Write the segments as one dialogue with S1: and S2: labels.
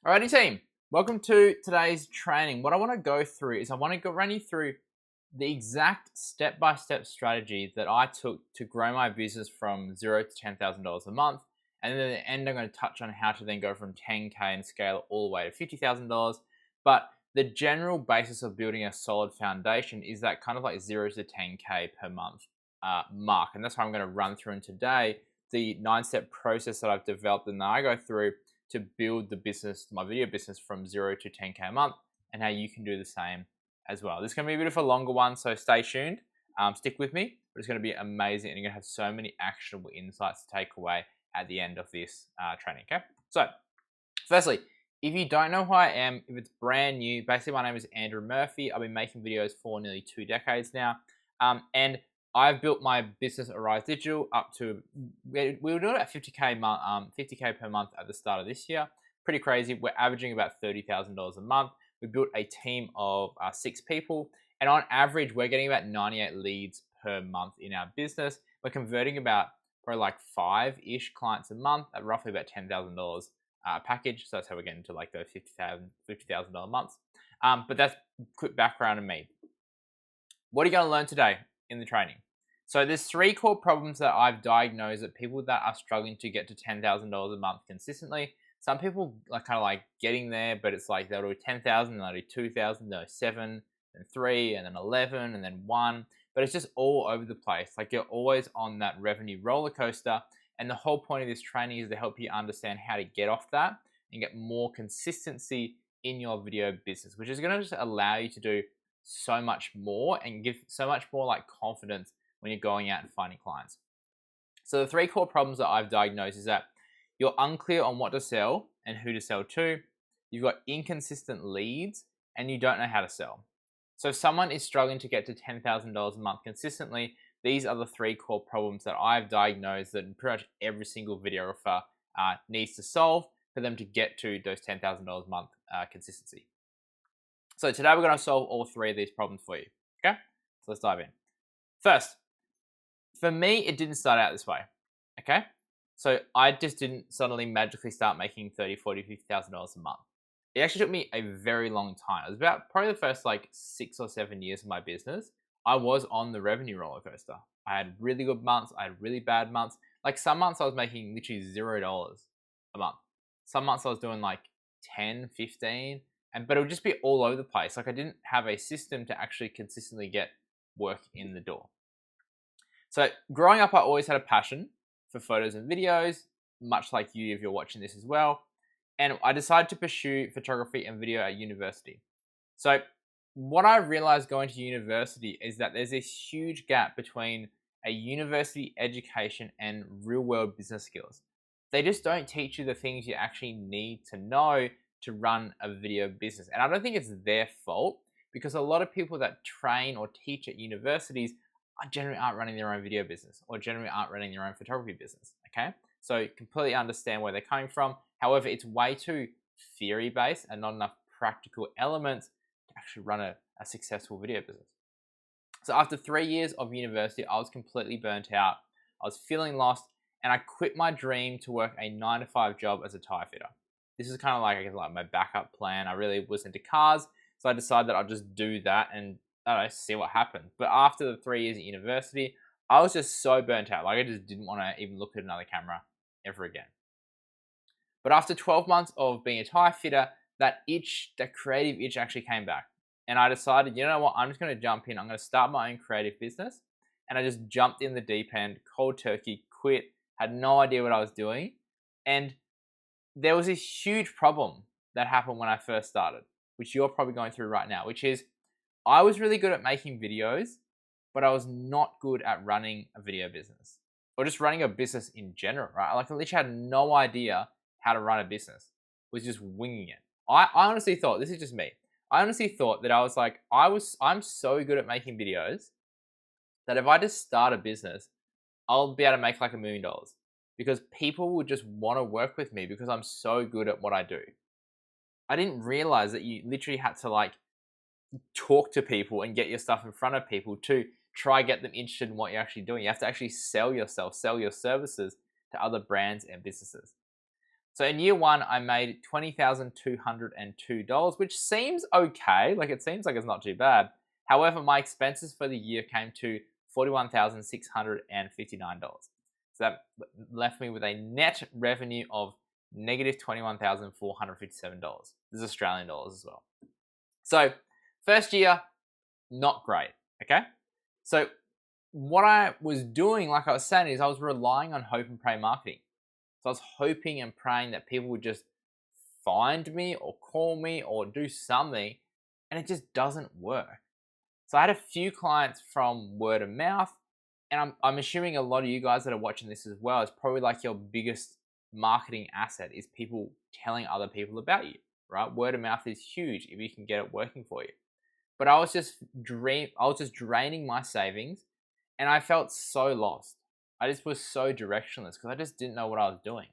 S1: Alrighty team, welcome to today's training. What I want to go through is I want to run you through the exact step-by-step strategy that I took to grow my business from $0 to $10,000 a month. And then at the end, I'm going to touch on how to then go from 10K and scale it all the way to $50,000. But the general basis of building a solid foundation is that kind of like 0 to 10K per month mark. And that's what I'm going to run through in today, the 9-step process that I've developed and that I go through to build the business, my video business, from 0 to 10K a month, and how you can do the same as well. This is going to be a bit of a longer one, so stay tuned. Stick with me, but it's going to be amazing, and you're going to have so many actionable insights to take away at the end of this training, okay? So, firstly, if you don't know who I am, if it's brand new, basically my name is Andrew Murphy. I've been making videos for nearly 2 decades now, and I've built my business Arise Digital up to, we were doing about 50K per month at the start of this year. Pretty crazy. We're averaging about $30,000 a month. We built a team of 6 people, and on average, we're getting about 98 leads per month in our business. We're converting about probably like 5-ish clients a month at roughly about $10,000 a package. So that's how we're getting to like those $50,000 months. But that's quick background on me. What are you going to learn today in the training? So there's 3 core problems that I've diagnosed that people that are struggling to get to $10,000 a month consistently. Some people are kind of like getting there, but it's like they'll do 10,000, they'll do 2,000, they'll do 7, then 3, and then 11, and then 1. But it's just all over the place. Like you're always on that revenue roller coaster. And the whole point of this training is to help you understand how to get off that and get more consistency in your video business, which is going to just allow you to do so much more and give so much more like confidence when you're going out and finding clients. So the 3 core problems that I've diagnosed is that you're unclear on what to sell and who to sell to. You've got inconsistent leads and you don't know how to sell. So if someone is struggling to get to $10,000 a month consistently, these are the 3 core problems that I've diagnosed that pretty much every single videographer needs to solve for them to get to those $10,000 a month consistency. So today we're going to solve all 3 of these problems for you. Okay, so let's dive in. First, for me, it didn't start out this way. Okay, so I just didn't suddenly magically start making $30,000, $40,000, $50,000 a month. It actually took me a very long time. It was about probably the first like 6 or 7 years of my business. I was on the revenue roller coaster. I had really good months. I had really bad months. Like some months I was making literally $0 a month. Some months I was doing like 10, 15, but it would just be all over the place. Like I didn't have a system to actually consistently get work in the door. So growing up, I always had a passion for photos and videos, much like you if you're watching this as well. And I decided to pursue photography and video at university. So what I realized going to university is that there's this huge gap between a university education and real world business skills. They just don't teach you the things you actually need to know to run a video business. And I don't think it's their fault, because a lot of people that train or teach at universities generally aren't running their own video business or generally aren't running their own photography business, okay? So completely understand where they're coming from. However, it's way too theory-based and not enough practical elements to actually run a successful video business. So after 3 years of university, I was completely burnt out. I was feeling lost, and I quit my dream to work a 9-to-5 job as a tire fitter. This is kind of like, I guess, like my backup plan. I really was into cars, so I decided that I'll just do that and I don't know, see what happened. But after the 3 years at university, I was just so burnt out. Like I just didn't want to even look at another camera ever again. But after 12 months of being a tire fitter, that creative itch actually came back. And I decided, you know what, I'm just going to jump in. I'm going to start my own creative business. And I just jumped in the deep end, cold turkey, quit, had no idea what I was doing. And there was this huge problem that happened when I first started, which you're probably going through right now, which is I was really good at making videos, but I was not good at running a video business or just running a business in general, right? Like I literally had no idea how to run a business, was just winging it. I honestly thought, this is just me. I honestly thought that I was like, I'm so good at making videos that if I just start a business, I'll be able to make like $1 million because people would just want to work with me because I'm so good at what I do. I didn't realize that you literally had to like talk to people and get your stuff in front of people to try get them interested in what you're actually doing. You have to actually sell yourself, sell your services to other brands and businesses. So in year one, I made $20,202, which seems okay. Like it seems like it's not too bad. However, my expenses for the year came to $41,659. So that left me with a net revenue of negative $21,457. This is Australian dollars as well. So first year, not great. Okay. So what I was doing, like I was saying, is I was relying on hope and pray marketing. So I was hoping and praying that people would just find me or call me or do something, and it just doesn't work. So I had a few clients from word of mouth, and I'm assuming a lot of you guys that are watching this as well, is probably like your biggest marketing asset is people telling other people about you, right? Word of mouth is huge if you can get it working for you. But I was just draining my savings, and I felt so lost. I just was so directionless because I just didn't know what I was doing.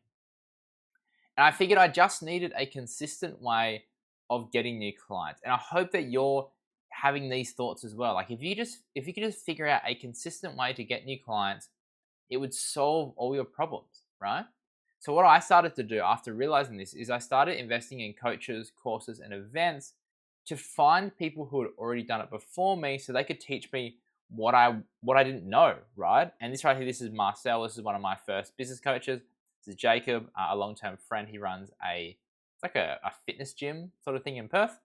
S1: And I figured I just needed a consistent way of getting new clients. And I hope that you're having these thoughts as well. Like if you could just figure out a consistent way to get new clients, it would solve all your problems, right? So what I started to do after realizing this is I started investing in coaches, courses, and events to find people who had already done it before me so they could teach me what I didn't know, right? And this right here, this is Marcel. This is one of my first business coaches. This is Jacob, a long-term friend. He runs it's like a fitness gym sort of thing in Perth.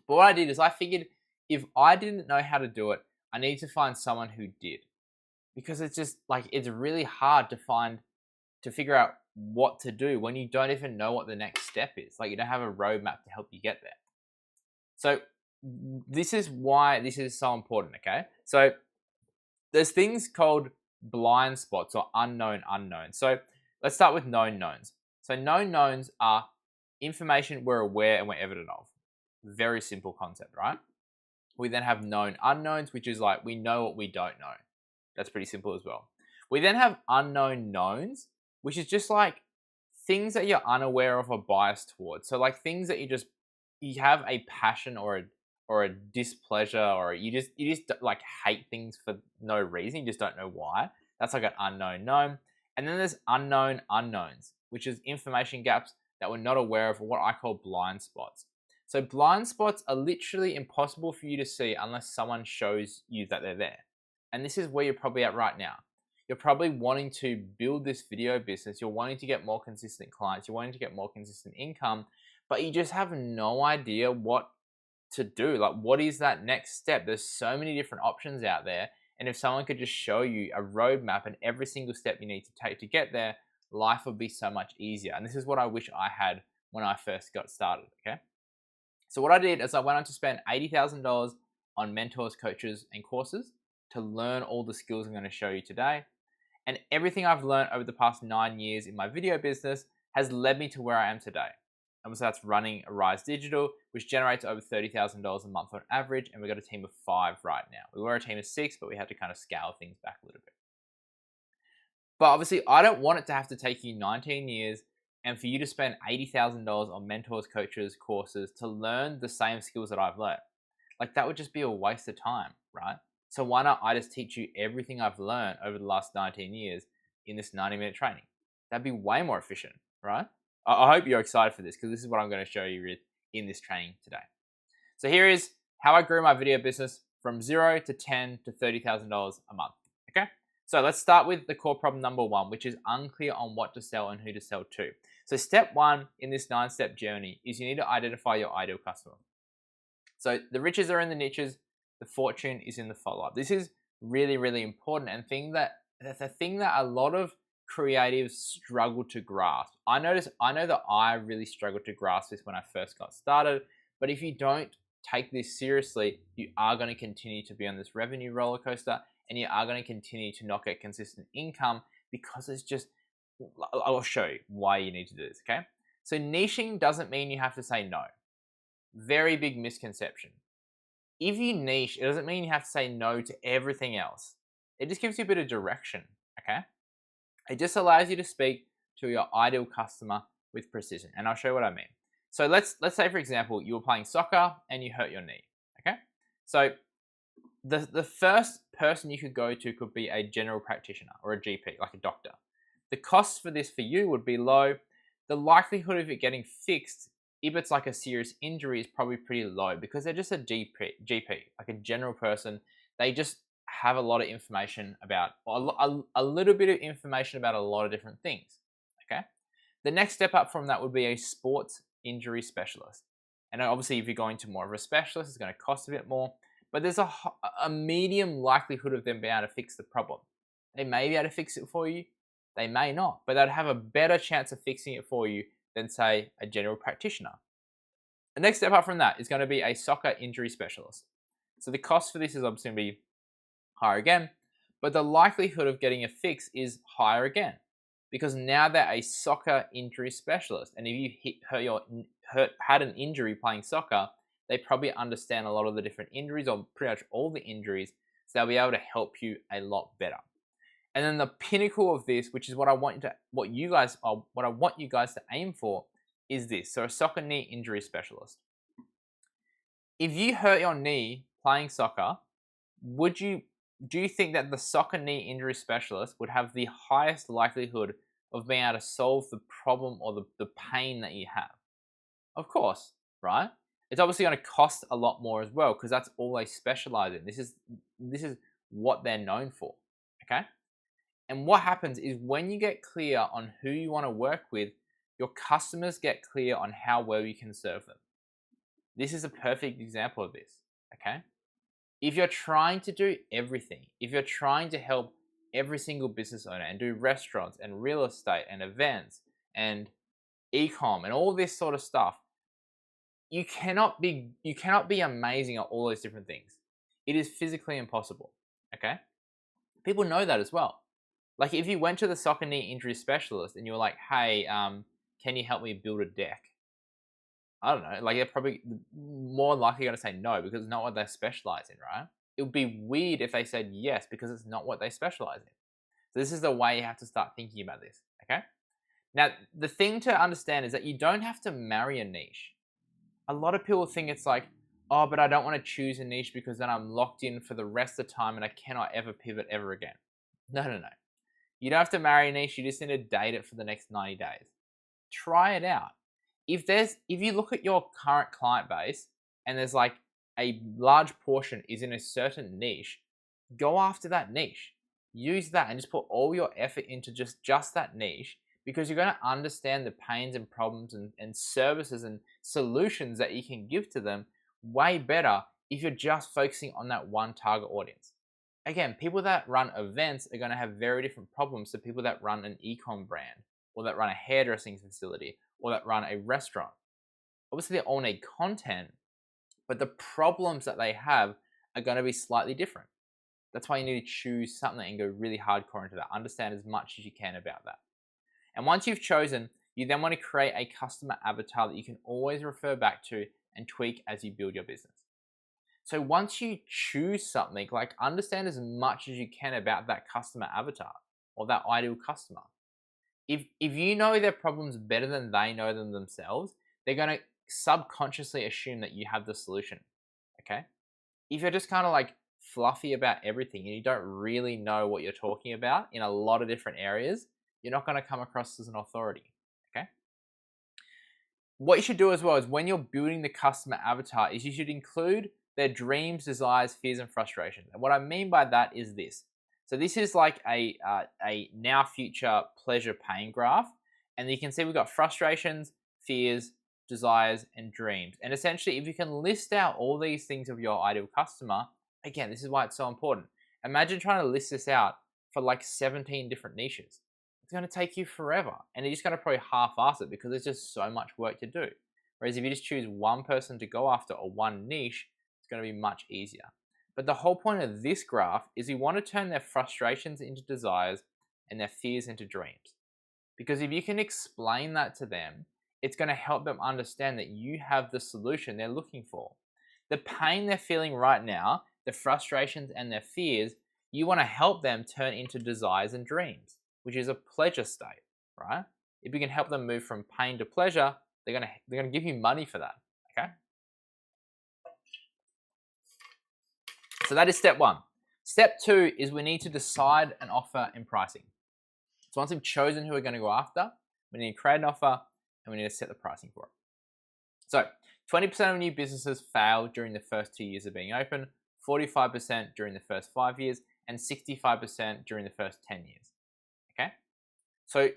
S1: But what I did is I figured if I didn't know how to do it, I need to find someone who did. Because it's just like, it's really hard to figure out what to do when you don't even know what the next step is. Like you don't have a roadmap to help you get there. So this is why this is so important, okay? So there's things called blind spots or unknown unknowns. So let's start with known knowns. So known knowns are information we're aware and we're evident of. Very simple concept, right? We then have known unknowns, which is like we know what we don't know. That's pretty simple as well. We then have unknown knowns, which is just like things that you're unaware of or biased towards. So like things that you have a passion or a displeasure, or you just like hate things for no reason. You just don't know why. That's like an unknown known. And then there's unknown unknowns, which is information gaps that we're not aware of, or what I call blind spots. So blind spots are literally impossible for you to see unless someone shows you that they're there. And this is where you're probably at right now. You're probably wanting to build this video business. You're wanting to get more consistent clients. You're wanting to get more consistent income, but you just have no idea what to do. Like, what is that next step? There's so many different options out there. And if someone could just show you a roadmap and every single step you need to take to get there, life would be so much easier. And this is what I wish I had when I first got started, okay? So what I did is I went on to spend $80,000 on mentors, coaches, and courses to learn all the skills I'm going to show you today. And everything I've learned over the past 9 years in my video business has led me to where I am today. And so that's running Rise Digital, which generates over $30,000 a month on average. And we've got a team of 5 right now. We were a team of 6, but we had to kind of scale things back a little bit. But obviously, I don't want it to have to take you 19 years and for you to spend $80,000 on mentors, coaches, courses to learn the same skills that I've learned. Like that would just be a waste of time, right? So why not I just teach you everything I've learned over the last 19 years in this 90-minute training? That'd be way more efficient, right? I hope you're excited for this because this is what I'm going to show you in this training today. So here is how I grew my video business from 0 to 10 to $30,000 a month, okay? So let's start with the core problem number 1, which is unclear on what to sell and who to sell to. So step 1 in this 9-step journey is you need to identify your ideal customer. So the riches are in the niches, the fortune is in the follow-up. This is really, really important and that's a thing that a lot of creatives struggle to grasp. I know that I really struggled to grasp this when I first got started, but if you don't take this seriously, you are going to continue to be on this revenue roller coaster and you are going to continue to not get consistent income because it's just, I'll show you why you need to do this, okay? So niching doesn't mean you have to say no. Very big misconception. If you niche, it doesn't mean you have to say no to everything else. It just gives you a bit of direction, okay? It just allows you to speak to your ideal customer with precision. And I'll show you what I mean. So let's say, for example, you were playing soccer and you hurt your knee, okay? So the first person you could go to could be a general practitioner or a GP, like a doctor. The cost for this for you would be low. the likelihood of it getting fixed, if it's like a serious injury, is probably pretty low because they're just a GP, like a general person. They just have a lot of information about, a little bit of information about a lot of different things. Okay. The next step up from that would be a sports injury specialist. And obviously, if you're going to more of a specialist, it's going to cost a bit more. But there's a medium likelihood of them being able to fix the problem. They may be able to fix it for you. They may not. But they'd have a better chance of fixing it for you than, say, a general practitioner. The next step up from that is going to be a soccer injury specialist. So the cost for this is obviously going to be higher again. But the likelihood of getting a fix is higher again, because now they're a soccer injury specialist. And if you had an injury playing soccer, they probably understand a lot of the different injuries, or pretty much all the injuries, so they'll be able to help you a lot better. And then the pinnacle of this, which is what I want you guys to aim for, is this. So a soccer knee injury specialist. If you hurt your knee playing soccer, do you think that the soccer knee injury specialist would have the highest likelihood of being able to solve the problem or the pain that you have? Of course, right? It's obviously going to cost a lot more as well, because that's all they specialize in. This is what they're known for, okay? And what happens is when you get clear on who you want to work with, your customers get clear on how well you can serve them. This is a perfect example of this, okay? If you're trying to do everything, if you're trying to help every single business owner and do restaurants and real estate and events and e-com and all this sort of stuff, you cannot be amazing at all those different things. It is physically impossible, okay? People know that as well. Like if you went to the soccer knee injury specialist and you were like, hey, can you help me build a deck? I don't know, like they're probably more likely going to say no, because it's not what they specialize in, right? It would be weird if they said yes, because it's not what they specialize in. So this is the way you have to start thinking about this, okay? Now, the thing to understand is that you don't have to marry a niche. A lot of people think it's like, oh, but I don't want to choose a niche because then I'm locked in for the rest of the time and I cannot ever pivot ever again. No. You don't have to marry a niche. You just need to date it for the next 90 days. Try it out. If you look at your current client base and there's like a large portion is in a certain niche, go after that niche. Use that and just put all your effort into just that niche, because you're going to understand the pains and problems and services and solutions that you can give to them way better if you're just focusing on that one target audience. Again, people that run events are going to have very different problems to people that run an e-com brand, or that run a hairdressing facility, or that run a restaurant. Obviously, they all need content, but the problems that they have are going to be slightly different. That's why you need to choose something and go really hardcore into that. Understand as much as you can about that. And once you've chosen, you then want to create a customer avatar that you can always refer back to and tweak as you build your business. So once you choose something, like understand as much as you can about that customer avatar or that ideal customer. If you know their problems better than they know them themselves, they're going to subconsciously assume that you have the solution, okay? If you're just kind of like fluffy about everything and you don't really know what you're talking about in a lot of different areas, you're not going to come across as an authority, okay? What you should do as well is when you're building the customer avatar is you should include their dreams, desires, fears, and frustrations. And what I mean by that is this. So this is like a now, future, pleasure, pain graph. And you can see we've got frustrations, fears, desires, and dreams. And essentially, if you can list out all these things of your ideal customer, again, this is why it's so important. Imagine trying to list this out for like 17 different niches. It's going to take you forever. And you're just going to probably half-ass it because there's just so much work to do. Whereas if you just choose one person to go after or one niche, it's going to be much easier. But the whole point of this graph is you want to turn their frustrations into desires and their fears into dreams. Because if you can explain that to them, it's going to help them understand that you have the solution they're looking for. The pain they're feeling right now, the frustrations and their fears, you want to help them turn into desires and dreams, which is a pleasure state, right? If you can help them move from pain to pleasure, they're going to give you money for that, okay? So that is step one. Step two is we need to decide an offer and pricing. So once we've chosen who we're going to go after, we need to create an offer, and we need to set the pricing for it. So 20% of new businesses fail during the first 2 years of being open, 45% during the first 5 years, and 65% during the first 10 years. Okay? So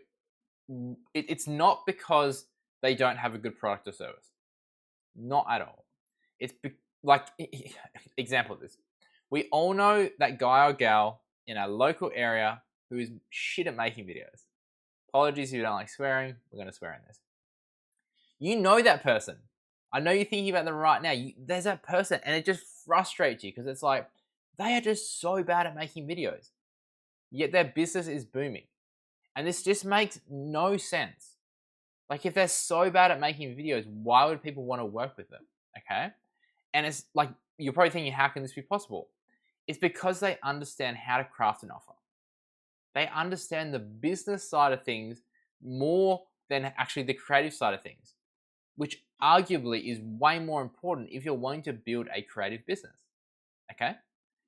S1: it's not because they don't have a good product or service. Not at all. It's like, example of this. We all know that guy or gal in our local area who is shit at making videos. Apologies if you don't like swearing. We're going to swear in this. You know that person. I know you're thinking about them right now. There's that person, and it just frustrates you because it's like, they are just so bad at making videos, yet their business is booming. And this just makes no sense. Like, if they're so bad at making videos, why would people want to work with them? Okay? And it's like, you're probably thinking, how can this be possible? It's because they understand how to craft an offer. They understand the business side of things more than actually the creative side of things, which arguably is way more important if you're wanting to build a creative business. Okay?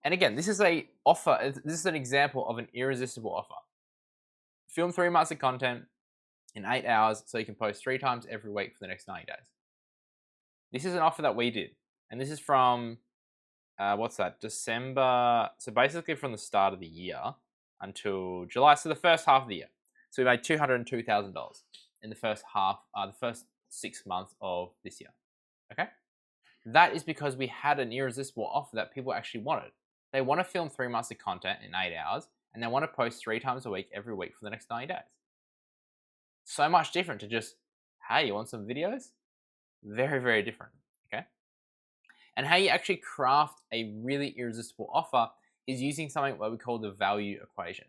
S1: And again, this is an example of an irresistible offer. Film 3 months of content in 8 hours so you can post 3 times every week for the next 90 days. This is an offer that we did. And this is from, December. So basically from the start of the year until July. So the first half of the year. So we made $202,000 in the first 6 months of this year. Okay? That is because we had an irresistible offer that people actually wanted. They want to film 3 months of content in 8 hours, and they want to post 3 times a week every week for the next 90 days. So much different to just, hey, you want some videos? Very, very different. Okay? And how you actually craft a really irresistible offer is using something what we call the value equation.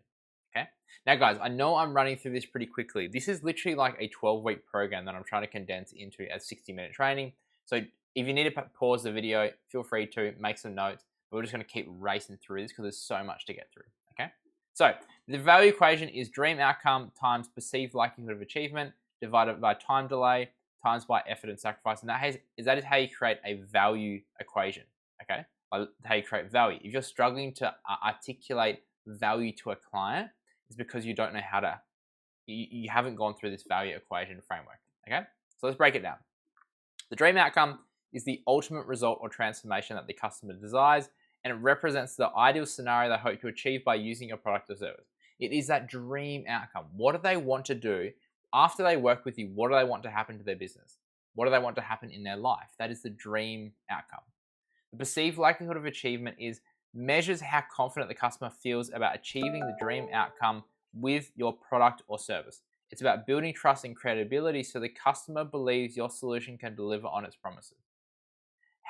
S1: Okay? Now, guys, I know I'm running through this pretty quickly. This is literally like a 12-week program that I'm trying to condense into a 60-minute training. So if you need to pause the video, feel free to make some notes. But we're just going to keep racing through this because there's so much to get through. Okay? So the value equation is dream outcome times perceived likelihood of achievement divided by time delay times by effort and sacrifice. And that is how you create a value equation. Okay? How you create value. If you're struggling to articulate value to a client, it's because you don't know how to, you haven't gone through this value equation framework. Okay? So let's break it down. The dream outcome is the ultimate result or transformation that the customer desires, and it represents the ideal scenario they hope to achieve by using your product or service. It is that dream outcome. What do they want to do after they work with you? What do they want to happen to their business? What do they want to happen in their life? That is the dream outcome. The perceived likelihood of achievement measures how confident the customer feels about achieving the dream outcome with your product or service. It's about building trust and credibility so the customer believes your solution can deliver on its promises.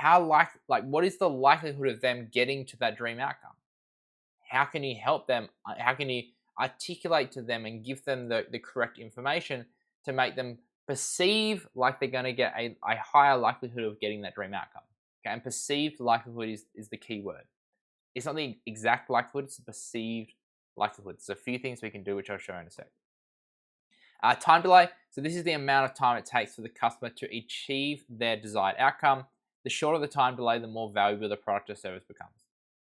S1: What is the likelihood of them getting to that dream outcome? How can you help them? How can you articulate to them and give them the correct information to make them perceive like they're going to get a higher likelihood of getting that dream outcome? Okay, and perceived likelihood is the key word. It's not the exact likelihood, it's the perceived likelihood. There's a few things we can do, which I'll show in a sec. Time delay. So this is the amount of time it takes for the customer to achieve their desired outcome. The shorter the time delay, the more valuable the product or service becomes.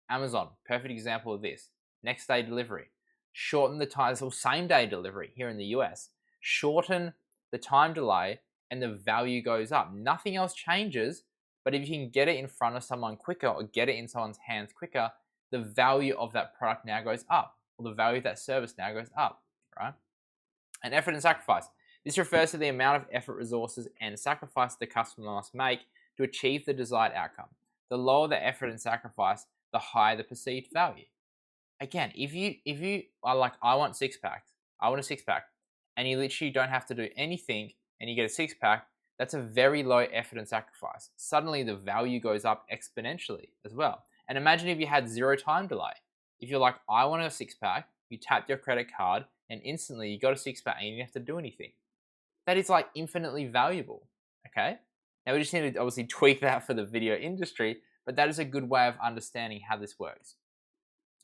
S1: Amazon, perfect example of this. Next day delivery. Shorten the time, or same day delivery here in the US. Shorten the time delay and the value goes up. Nothing else changes, but if you can get it in front of someone quicker or get it in someone's hands quicker, the value of that product now goes up, or the value of that service now goes up, right? And effort and sacrifice. This refers to the amount of effort, resources, and sacrifice the customer must make to achieve the desired outcome. The lower the effort and sacrifice, the higher the perceived value. Again, if you are like, I want a six pack, and you literally don't have to do anything and you get a 6-pack, that's a very low effort and sacrifice. Suddenly the value goes up exponentially as well. And imagine if you had 0 time delay. If you're like, I want a 6-pack, you tapped your credit card and instantly you got a 6-pack and you didn't have to do anything. That is like infinitely valuable, okay? Now we just need to obviously tweak that for the video industry, but that is a good way of understanding how this works,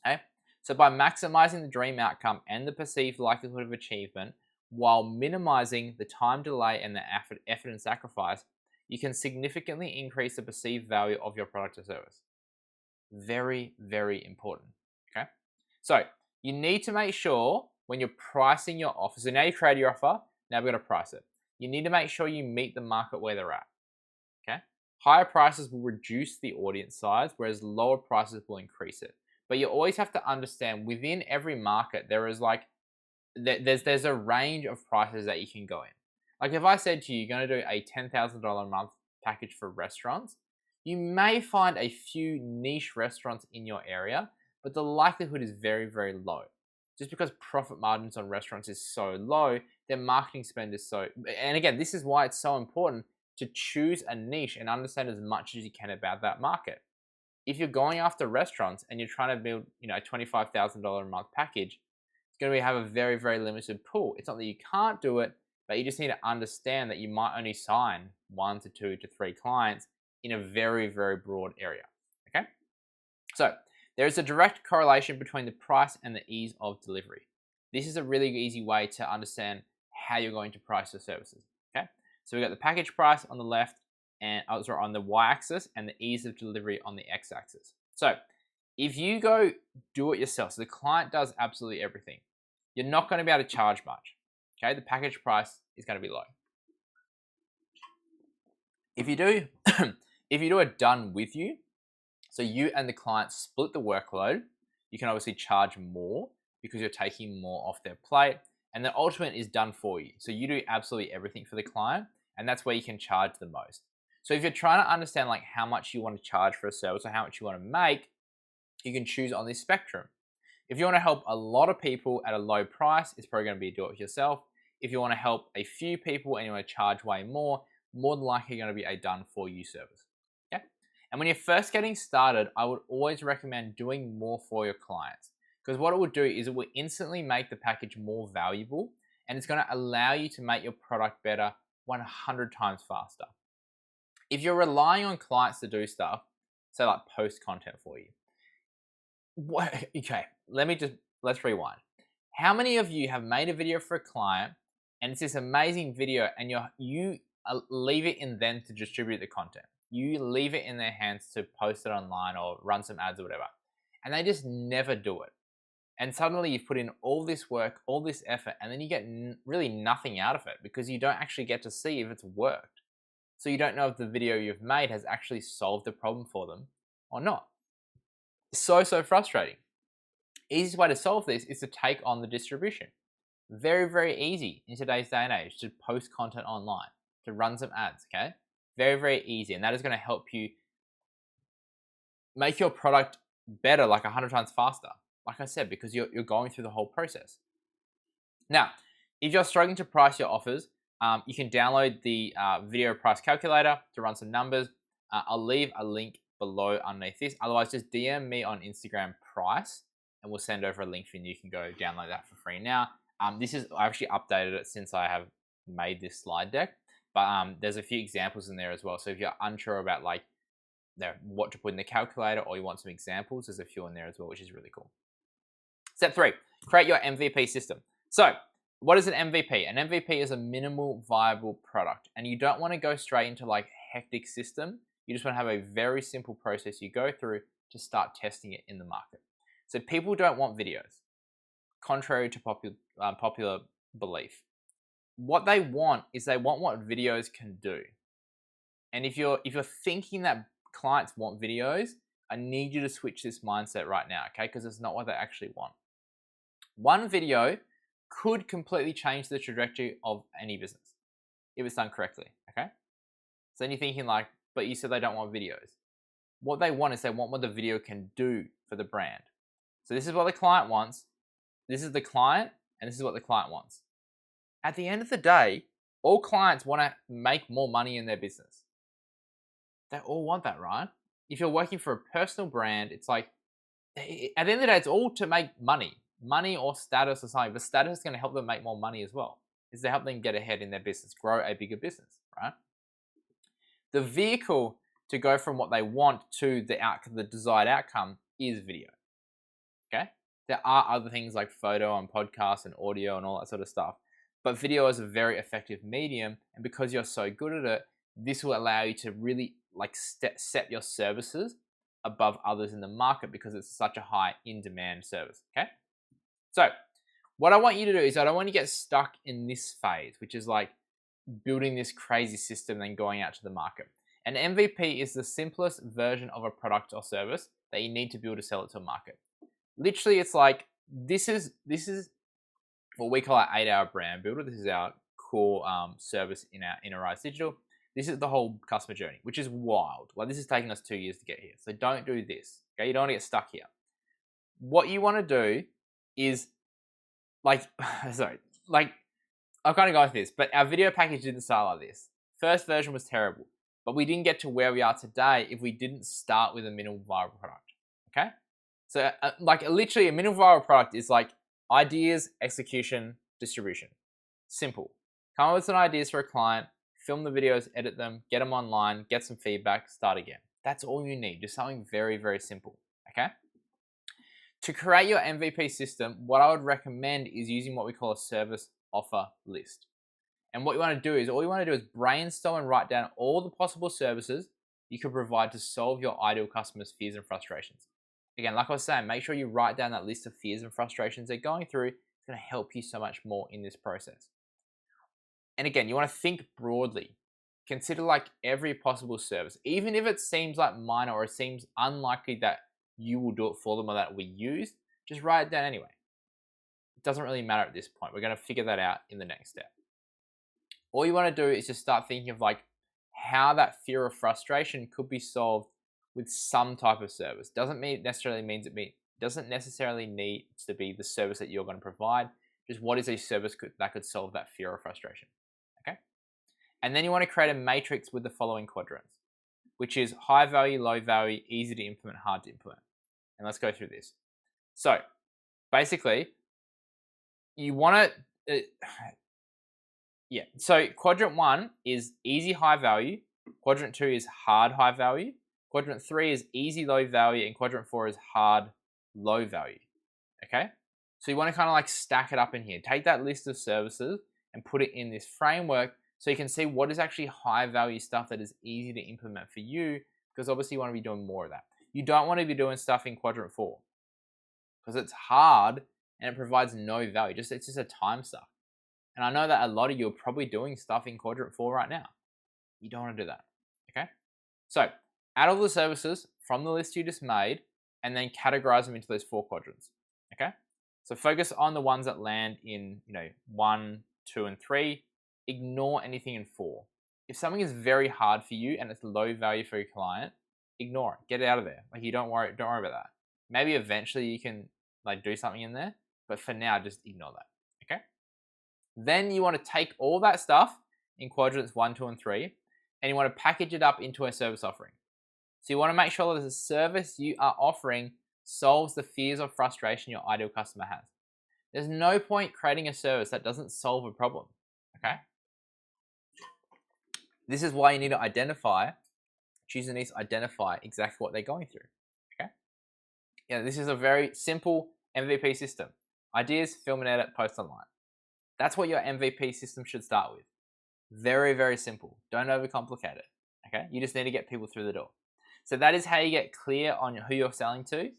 S1: okay? So by maximizing the dream outcome and the perceived likelihood of achievement, while minimizing the time delay and the effort and sacrifice, you can significantly increase the perceived value of your product or service. Very, very important, okay? So you need to make sure when you're pricing your offer, so now you created your offer, now we're gonna price it. you need to make sure you meet the market where they're at. Okay? Higher prices will reduce the audience size, whereas lower prices will increase it. But you always have to understand within every market, there is like there's a range of prices that you can go in. Like if I said to you, you're going to do a $10,000 a month package for restaurants, you may find a few niche restaurants in your area, but the likelihood is very, very low. Just because profit margins on restaurants is so low, their marketing spend is so. And again, this is why it's so important to choose a niche and understand as much as you can about that market. If you're going after restaurants and you're trying to build, a $25,000 a month package, it's going to have a very, very limited pool. It's not that you can't do it, but you just need to understand that you might only sign 1 to 2 to 3 clients in a very, very broad area. Okay? So there is a direct correlation between the price and the ease of delivery. This is a really easy way to understand how you're going to price your services. Okay? So we've got the package price on the left and on the y-axis and the ease of delivery on the x-axis. So if you go do it yourself, so the client does absolutely everything, you're not going to be able to charge much. Okay, the package price is going to be low. If you do, if you do it done with you, so you and the client split the workload, you can obviously charge more because you're taking more off their plate, and the ultimate is done for you. So you do absolutely everything for the client, and that's where you can charge the most. So if you're trying to understand like how much you want to charge for a service or how much you want to make, you can choose on this spectrum. If you want to help a lot of people at a low price, it's probably going to be do it yourself. If you want to help a few people and you want to charge way more than likely going to be a done for you service. Okay? And when you're first getting started, I would always recommend doing more for your clients, because what it will do is it will instantly make the package more valuable, and it's going to allow you to make your product better 100 times faster. If you're relying on clients to do stuff, say like post content for you. Okay, let's rewind. How many of you have made a video for a client and it's this amazing video and you leave it in them to distribute the content? You leave it in their hands to post it online or run some ads or whatever, and they just never do it. And suddenly you've put in all this work, all this effort, and then you get really nothing out of it because you don't actually get to see if it's worked. So you don't know if the video you've made has actually solved the problem for them or not. So frustrating. Easiest way to solve this is to take on the distribution. Very, very easy in today's day and age to post content online, to run some ads, okay? Very, very easy. And that is going to help you make your product better like 100 times faster. Like I said, because you're going through the whole process. Now, if you're struggling to price your offers, you can download the video price calculator to run some numbers. I'll leave a link below underneath this. Otherwise, just DM me on Instagram price, and we'll send over a link for you. You can go download that for free now. I actually updated it since I have made this slide deck, but there's a few examples in there as well. So if you're unsure about like what to put in the calculator, or you want some examples, there's a few in there as well, which is really cool. Step 3, create your MVP system. So what is an MVP? An MVP is a minimal viable product, and you don't want to go straight into like hectic system. You just want to have a very simple process you go through to start testing it in the market. So people don't want videos, contrary to popular belief. What they want is they want what videos can do. And if you're thinking that clients want videos, I need you to switch this mindset right now, okay? Because it's not what they actually want. One video could completely change the trajectory of any business if it's done correctly, okay? So then you're thinking like, but you said they don't want videos. What they want is they want what the video can do for the brand. So this is what the client wants. This is the client, and this is what the client wants. At the end of the day, all clients want to make more money in their business. They all want that, right? If you're working for a personal brand, it's like, at the end of the day, it's all to make money or status or something, but status is going to help them make more money as well. Is to help them get ahead in their business, grow a bigger business, right? The vehicle to go from what they want to the desired outcome is video, okay? There are other things like photo and podcasts and audio and all that sort of stuff, but video is a very effective medium, and because you're so good at it, this will allow you to really like set your services above others in the market because it's such a high in-demand service, okay? So what I want you to do is I don't want you to get stuck in this phase, which is like, building this crazy system and then going out to the market. An MVP is the simplest version of a product or service that you need to build to sell it to a market. Literally, it's like this is what we call our 8-hour brand builder. This is our core service in our Enterprise Digital. This is the whole customer journey, which is wild. Like, this has taken us 2 years to get here. So don't do this. Okay, you don't want to get stuck here. What you want to do is I've kind of gone with this, but our video package didn't start like this. First version was terrible, but we didn't get to where we are today if we didn't start with a minimal viable product. Okay, so literally a minimal viable product is like ideas, execution, distribution. Simple. Come up with some ideas for a client, film the videos, edit them, get them online, get some feedback, start again. That's all you need. Just something very, very simple. Okay. To create your MVP system, what I would recommend is using what we call a service offer list. And what you want to do is brainstorm and write down all the possible services you could provide to solve your ideal customer's fears and frustrations. Again, like I was saying, make sure you write down that list of fears and frustrations they're going through. It's going to help you so much more in this process. And again, you want to think broadly. Consider like every possible service, even if it seems like minor or it seems unlikely that you will do it for them or that we use, just write it down anyway. It doesn't really matter at this point. We're going to figure that out in the next step. All you want to do is just start thinking of like how that fear or frustration could be solved with some type of service. Doesn't necessarily need to be the service that you're going to provide. Just what is a service that could solve that fear or frustration. Okay. And then you want to create a matrix with the following quadrants, which is high value, low value, easy to implement, hard to implement. And let's go through this. So basically, you want to, so quadrant 1 is easy high value, quadrant 2 is hard high value, quadrant 3 is easy low value, and quadrant 4 is hard low value. Okay? So you want to kind of like stack it up in here. Take that list of services and put it in this framework so you can see what is actually high value stuff that is easy to implement for you, because obviously you want to be doing more of that. You don't want to be doing stuff in quadrant 4 because it's hard and it provides no value. It's just a time suck. And I know that a lot of you are probably doing stuff in quadrant 4 right now. You don't want to do that. Okay? So add all the services from the list you just made and then categorize them into those 4 quadrants. Okay? So focus on the ones that land in 1, 2, and 3. Ignore anything in 4. If something is very hard for you and it's low value for your client, ignore it. Get it out of there. Like, don't worry about that. Maybe eventually you can do something in there, but for now, just ignore that. Okay? Then you want to take all that stuff in quadrants 1, 2, and 3, and you want to package it up into a service offering. So you want to make sure that the service you are offering solves the fears or frustration your ideal customer has. There's no point creating a service that doesn't solve a problem. Okay? This is why you need to choose needs to identify exactly what they're going through. Okay? This is a very simple MVP system. Ideas, film and edit, post online. That's what your MVP system should start with. Very, very simple. Don't overcomplicate it. Okay? You just need to get people through the door. So that is how you get clear on who you're selling to.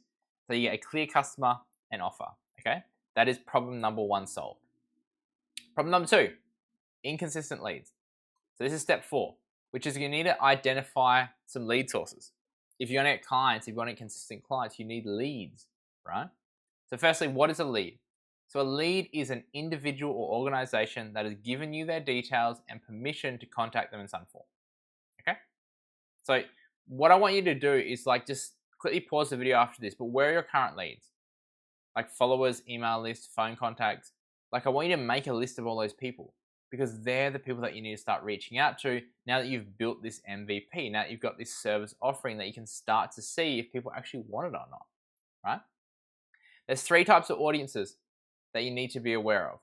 S1: So you get a clear customer and offer. Okay? That is problem number 1 solved. Problem number 2, inconsistent leads. So this is step 4, which is you need to identify some lead sources. If you're going to get clients, if you want to get consistent clients, you need leads, right? So firstly, what is a lead? So a lead is an individual or organization that has given you their details and permission to contact them in some form. Okay? So what I want you to do is just quickly pause the video after this, but where are your current leads? Like followers, email list, phone contacts. I want you to make a list of all those people, because they're the people that you need to start reaching out to now that you've built this MVP, now that you've got this service offering that you can start to see if people actually want it or not, right? There's 3 types of audiences that you need to be aware of,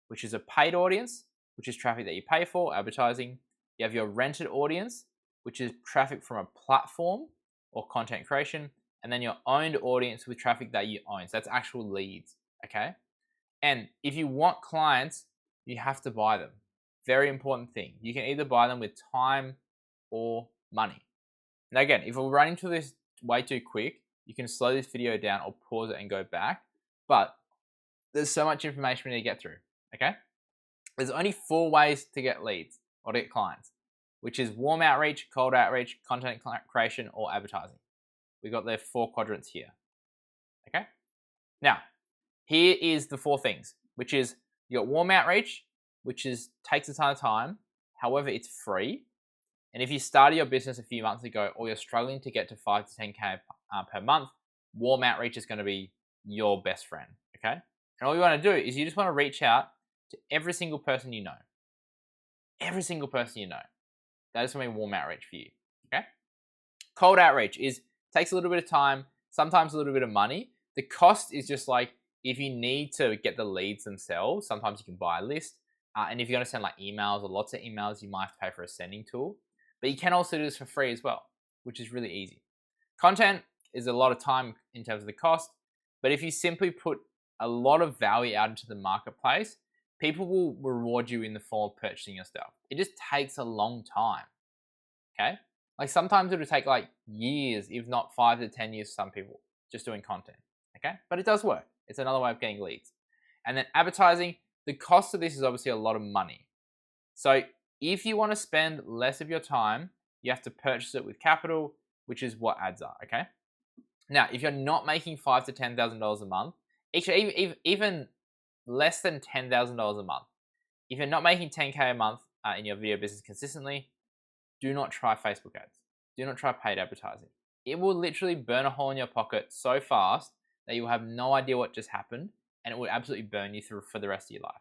S1: which is a paid audience, which is traffic that you pay for, advertising. You have your rented audience, which is traffic from a platform or content creation, and then your owned audience with traffic that you own. So that's actual leads, okay? And if you want clients, you have to buy them. Very important thing. You can either buy them with time or money. Now again, if we're running through this way too quick, you can slow this video down or pause it and go back. But there's so much information we need to get through, okay? There's only 4 ways to get leads. or to get clients, which is warm outreach, cold outreach, content creation, or advertising. We've got the 4 quadrants here. Okay? Now, here is the 4 things, which is you got warm outreach, which takes a ton of time. However, it's free. And if you started your business a few months ago, or you're struggling to get to 5 to 10K per month, warm outreach is going to be your best friend. Okay? And all you want to do is you just want to reach out to every single person you know. Every single person you know. That is going to be warm outreach for you. Okay? Cold outreach takes a little bit of time, sometimes a little bit of money. The cost is just like if you need to get the leads themselves, sometimes you can buy a list. And if you're going to send like emails or lots of emails, you might have to pay for a sending tool. But you can also do this for free as well, which is really easy. Content is a lot of time in terms of the cost. But if you simply put a lot of value out into the marketplace, people will reward you in the form of purchasing your stuff. It just takes a long time. Okay? Like sometimes it'll take like years, if not 5 to 10 years for some people, just doing content. Okay? But it does work. It's another way of getting leads. And then advertising, the cost of this is obviously a lot of money. So if you want to spend less of your time, you have to purchase it with capital, which is what ads are. Okay? Now, if you're not making $5,000 to $10,000 a month, actually even less than $10,000 a month, if you're not making 10K a month in your video business consistently, do not try Facebook ads. Do not try paid advertising. It will literally burn a hole in your pocket so fast that you will have no idea what just happened, and it will absolutely burn you through for the rest of your life.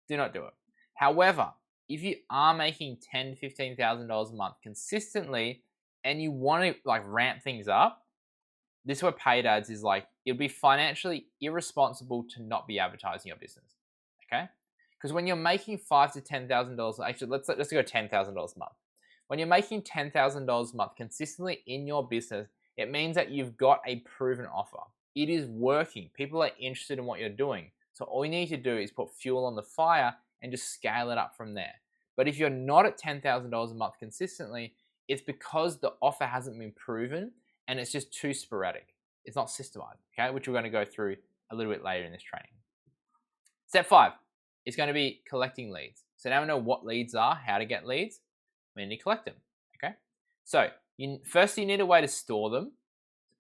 S1: Do not do it. However, if you are making $10,000 to $15,000 a month consistently and you want to like ramp things up, this is where paid ads is like, it'll be financially irresponsible to not be advertising your business. Okay? Because when you're making $5,000 to $10,000, actually let's go $10,000 a month. When you're making $10,000 a month consistently in your business, it means that you've got a proven offer. It is working. People are interested in what you're doing. So all you need to do is put fuel on the fire and just scale it up from there. But if you're not at $10,000 a month consistently, it's because the offer hasn't been proven and it's just too sporadic. It's not systemized, okay? Which we're going to go through a little bit later in this training. Step 5 is going to be collecting leads. So now we know what leads are, how to get leads. We need to collect them, okay? So first you need a way to store them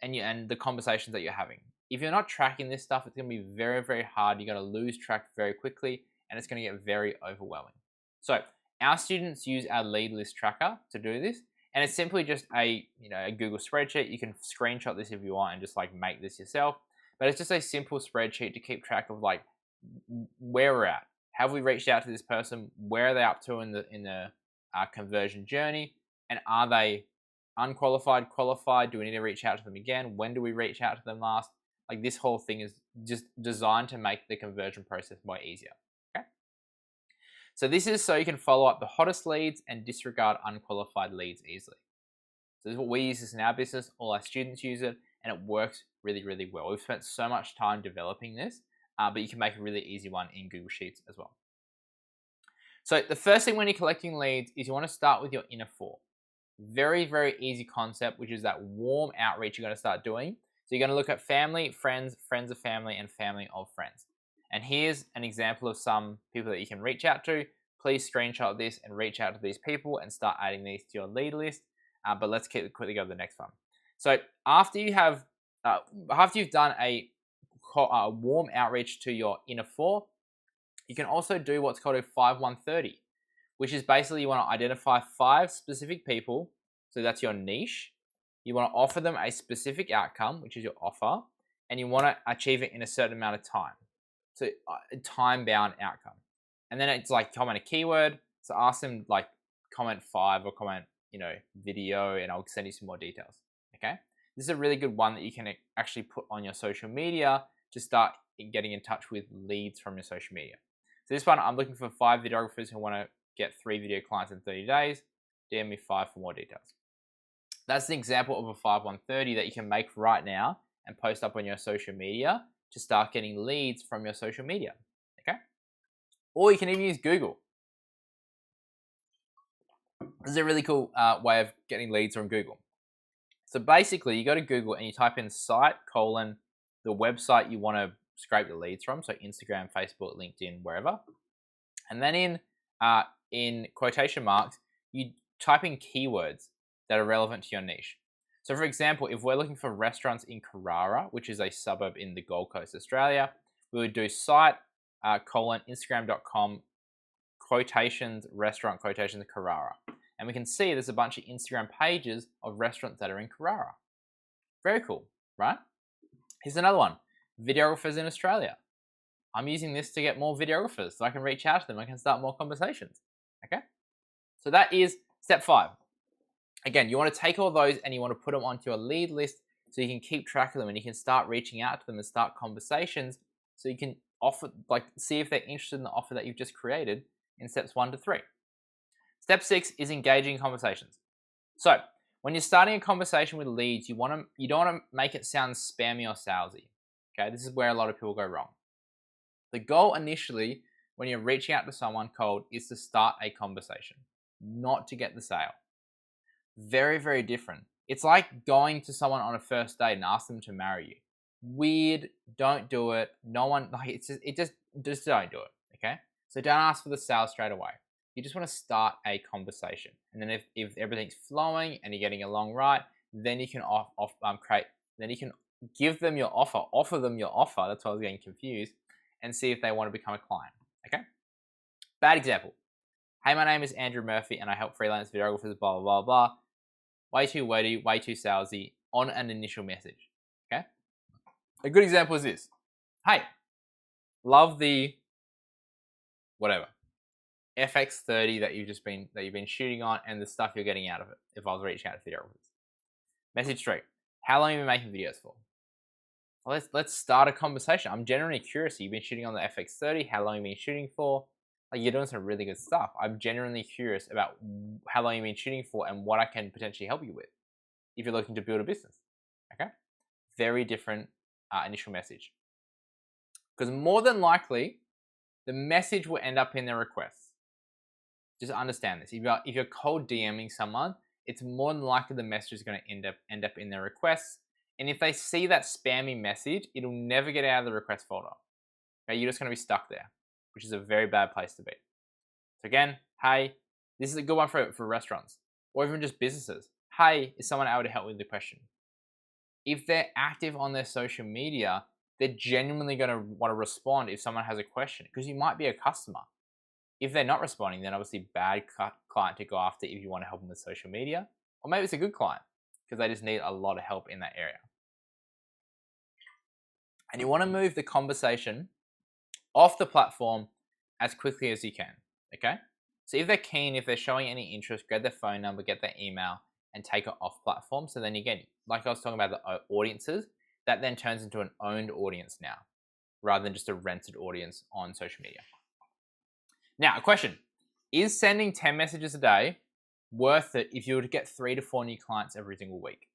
S1: and the conversations that you're having. If you're not tracking this stuff, it's going to be very, very hard. You're going to lose track very quickly and it's going to get very overwhelming. So our students use our lead list tracker to do this. And it's simply just a Google spreadsheet. You can screenshot this if you want and just like make this yourself. But it's just a simple spreadsheet to keep track of like where we're at. Have we reached out to this person? Where are they up to in the conversion journey? And are they unqualified, qualified? Do we need to reach out to them again? When do we reach out to them last? Like this whole thing is just designed to make the conversion process more easier. Okay. So this is so you can follow up the hottest leads and disregard unqualified leads easily. So this is what we use this in our business. All our students use it and it works really, really well. We've spent so much time developing this, but you can make a really easy one in Google Sheets as well. So the first thing when you're collecting leads is you want to start with your inner 4. Very, very easy concept, which is that warm outreach you're going to start doing. So you're going to look at family, friends, friends of family, and family of friends. And here's an example of some people that you can reach out to. Please screenshot this and reach out to these people and start adding these to your lead list. But let's quickly go to the next one. So after you've done a warm outreach to your inner 4, you can also do what's called a 5-1-30, which is basically you want to identify 5 specific people. So that's your niche. You want to offer them a specific outcome, which is your offer, and you want to achieve it in a certain amount of time. So a time-bound outcome. And then it's like comment a keyword. So ask them like comment 5 or comment, video, and I'll send you some more details. Okay. This is a really good one that you can actually put on your social media to start getting in touch with leads from your social media. So this one, I'm looking for 5 videographers who want to get 3 video clients in 30 days. DM me 5 for more details. That's an example of a 5-1-30 that you can make right now and post up on your social media to start getting leads from your social media, okay? Or you can even use Google. This is a really cool way of getting leads from Google. So basically, you go to Google and you type in site : the website you want to scrape the leads from, so Instagram, Facebook, LinkedIn, wherever. And then in in quotation marks, you type in keywords that are relevant to your niche. So for example, if we're looking for restaurants in Carrara, which is a suburb in the Gold Coast, Australia, we would do site, Instagram.com, quotations, restaurant quotations, Carrara. And we can see there's a bunch of Instagram pages of restaurants that are in Carrara. Very cool, right? Here's another one, videographers in Australia. I'm using this to get more videographers so I can reach out to them. I can start more conversations, okay? So that is step 5. Again, you want to take all those and you want to put them onto your lead list so you can keep track of them and you can start reaching out to them and start conversations so you can see if they're interested in the offer that you've just created in steps 1 to 3. Step 6 is engaging conversations. So when you're starting a conversation with leads, you don't want to make it sound spammy or salesy. Okay, this is where a lot of people go wrong. The goal initially when you're reaching out to someone cold is to start a conversation, not to get the sale. Very, very different. It's like going to someone on a first date and ask them to marry you. Weird, don't do it. No one, just don't do it, okay? So don't ask for the sale straight away. You just want to start a conversation. And then if everything's flowing and you're getting along right, then you can give them your offer them your offer. That's why I was getting confused, and see if they want to become a client, okay? Bad example. Hey, my name is Andrew Murphy and I help freelance videographers, blah, blah, blah, blah. Way too wordy, way too salesy on an initial message, okay? A good example is this. Hey, love the whatever FX30 that you've been shooting on and the stuff you're getting out of it. If I was reaching out to videographers, message 3. How long have you been making videos for? Well, let's start a conversation. I'm genuinely curious. You've been shooting on the FX30. How long have you been shooting for? Like, you're doing some really good stuff. I'm genuinely curious about how long you've been shooting for and what I can potentially help you with if you're looking to build a business. Okay, very different initial message, because more than likely the message will end up in their requests. Just understand this. If you're cold DMing someone, it's more than likely the message is going to end up in their requests. And if they see that spammy message, it'll never get out of the request folder. Okay, you're just going to be stuck there, which is a very bad place to be. So again, hey, this is a good one for restaurants or even just businesses. Hey, is someone able to help with the question? If they're active on their social media, they're genuinely going to want to respond if someone has a question, because you might be a customer. If they're not responding, then obviously bad client to go after if you want to help them with social media. Or maybe it's a good client because they just need a lot of help in that area. And you want to move the conversation off the platform as quickly as you can, okay? So if they're keen, if they're showing any interest, grab their phone number, get their email, and take it off platform. So then again, like I was talking about the audiences, that then turns into an owned audience now, rather than just a rented audience on social media. Now, a question. Is sending 10 messages a day worth it if you were to get 3 to 4 new clients every single week?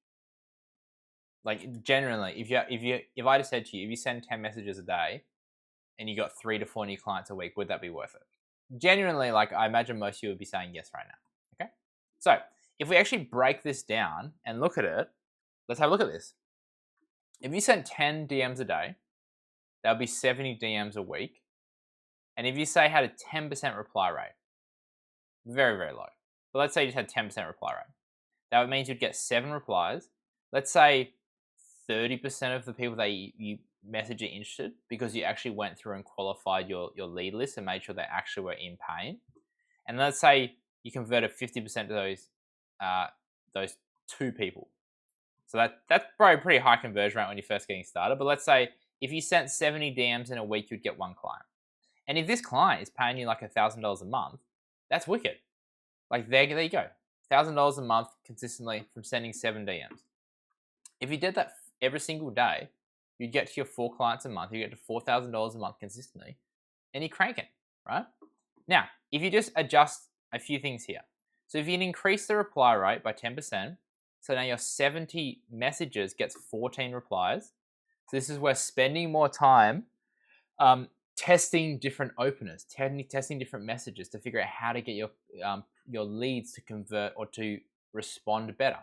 S1: Like, generally, if I just said to you, if you send 10 messages a day and you got 3 to 4 new clients a week, would that be worth it? Genuinely, like, I imagine most of you would be saying yes right now, okay? So if we actually break this down and look at it, let's have a look at this. If you sent 10 DMs a day, that would be 70 DMs a week. And if you say had a 10% reply rate, very, very low. But let's say you just had 10% reply rate. That would mean you'd get 7 replies. Let's say 30% of the people that you message are interested because you actually went through and qualified your lead list and made sure they actually were in pain. And let's say you converted 50% of those 2 people. So that's probably a pretty high conversion rate when you're first getting started. But let's say if you sent 70 DMs in a week, you'd get 1 client. And if this client is paying you like $1,000 a month, that's wicked. Like there you go, $1,000 a month consistently from sending 7 DMs. If you did that every single day, you'd get to your 4 clients a month. You get to $4,000 a month consistently, and you're cranking, right? Now, if you just adjust a few things here, so if you increase the reply rate by 10%, so now your 70 messages gets 14 replies. So this is where spending more time testing different openers, testing different messages to figure out how to get your leads to convert or to respond better.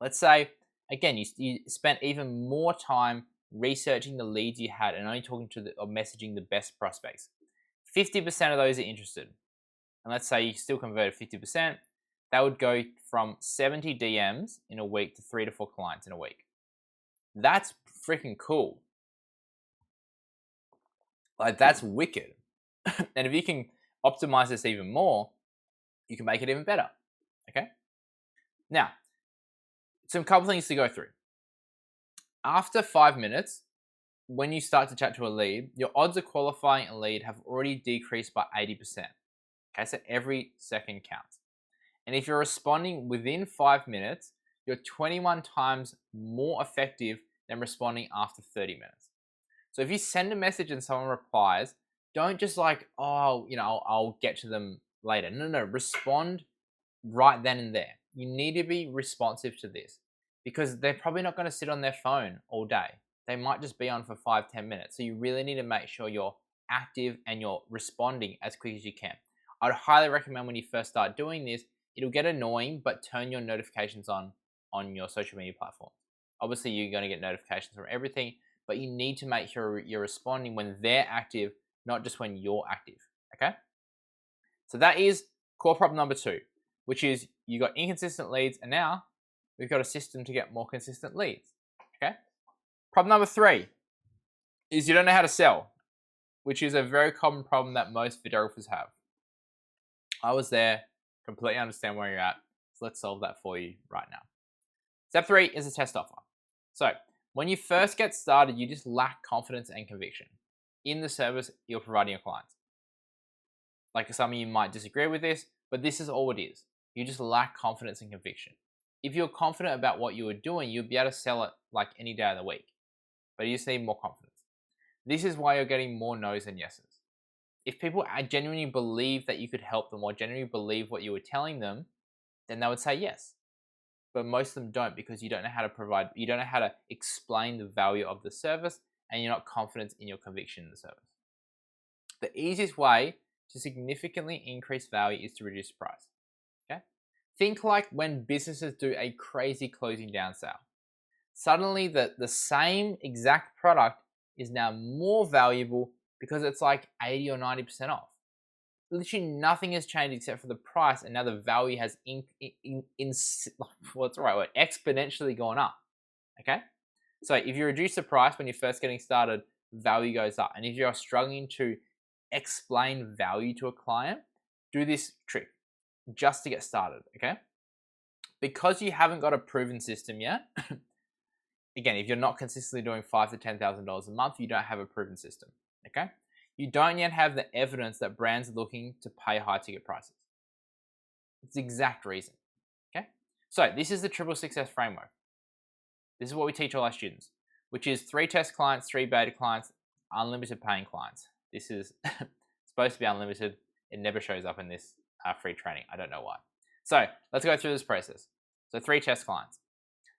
S1: Let's say, again, you spent even more time researching the leads you had and only talking to or messaging the best prospects. 50% of those are interested. and let's say you still converted 50%, that would go from 70 DMs in a week to 3 to 4 clients in a week. That's freaking cool. Like, that's wicked. And if you can optimize this even more, you can make it even better. Okay? Now, some couple things to go through. After 5 minutes, when you start to chat to a lead, your odds of qualifying a lead have already decreased by 80%. Okay, so every second counts. And if you're responding within 5 minutes, you're 21 times more effective than responding after 30 minutes. So if you send a message and someone replies, don't just like, oh, I'll get to them later. No, respond right then and there. You need to be responsive to this because they're probably not going to sit on their phone all day. They might just be on for 5-10 minutes. So you really need to make sure you're active and you're responding as quick as you can. I'd highly recommend when you first start doing this, it'll get annoying, but turn your notifications on your social media platform. Obviously, you're going to get notifications from everything, but you need to make sure you're responding when they're active, not just when you're active, okay? So that is core problem number 2, which is you got inconsistent leads, and now we've got a system to get more consistent leads, okay? Problem number 3 is you don't know how to sell, which is a very common problem that most videographers have. I was there, completely understand where you're at, so let's solve that for you right now. Step 3 is a test offer. So when you first get started, you just lack confidence and conviction in the service you're providing your clients. Like, some of you might disagree with this, but this is all it is. You just lack confidence and conviction. If you're confident about what you are doing, you'll be able to sell it like any day of the week, but you just need more confidence. This is why you're getting more no's than yeses. If people genuinely believe that you could help them or genuinely believe what you were telling them, then they would say yes. But most of them don't because you don't know how to provide, you don't know how to explain the value of the service, and you're not confident in your conviction in the service. The easiest way to significantly increase value is to reduce price. Okay? Think like when businesses do a crazy closing down sale. Suddenly the same exact product is now more valuable because it's like 80 or 90% off. Literally nothing has changed except for the price, and now the value has exponentially gone up. Okay? So if you reduce the price when you're first getting started, value goes up. And if you're struggling to explain value to a client, do this trick just to get started, okay? Because you haven't got a proven system yet, again, if you're not consistently doing $5,000 to $10,000 a month, you don't have a proven system, okay? You don't yet have the evidence that brands are looking to pay high ticket prices. It's the exact reason, okay? So this is the triple success framework. This is what we teach all our students, which is 3 test clients, 3 beta clients, unlimited paying clients. This is supposed to be unlimited. It never shows up in this free training. I don't know why. So let's go through this process. So 3 test clients.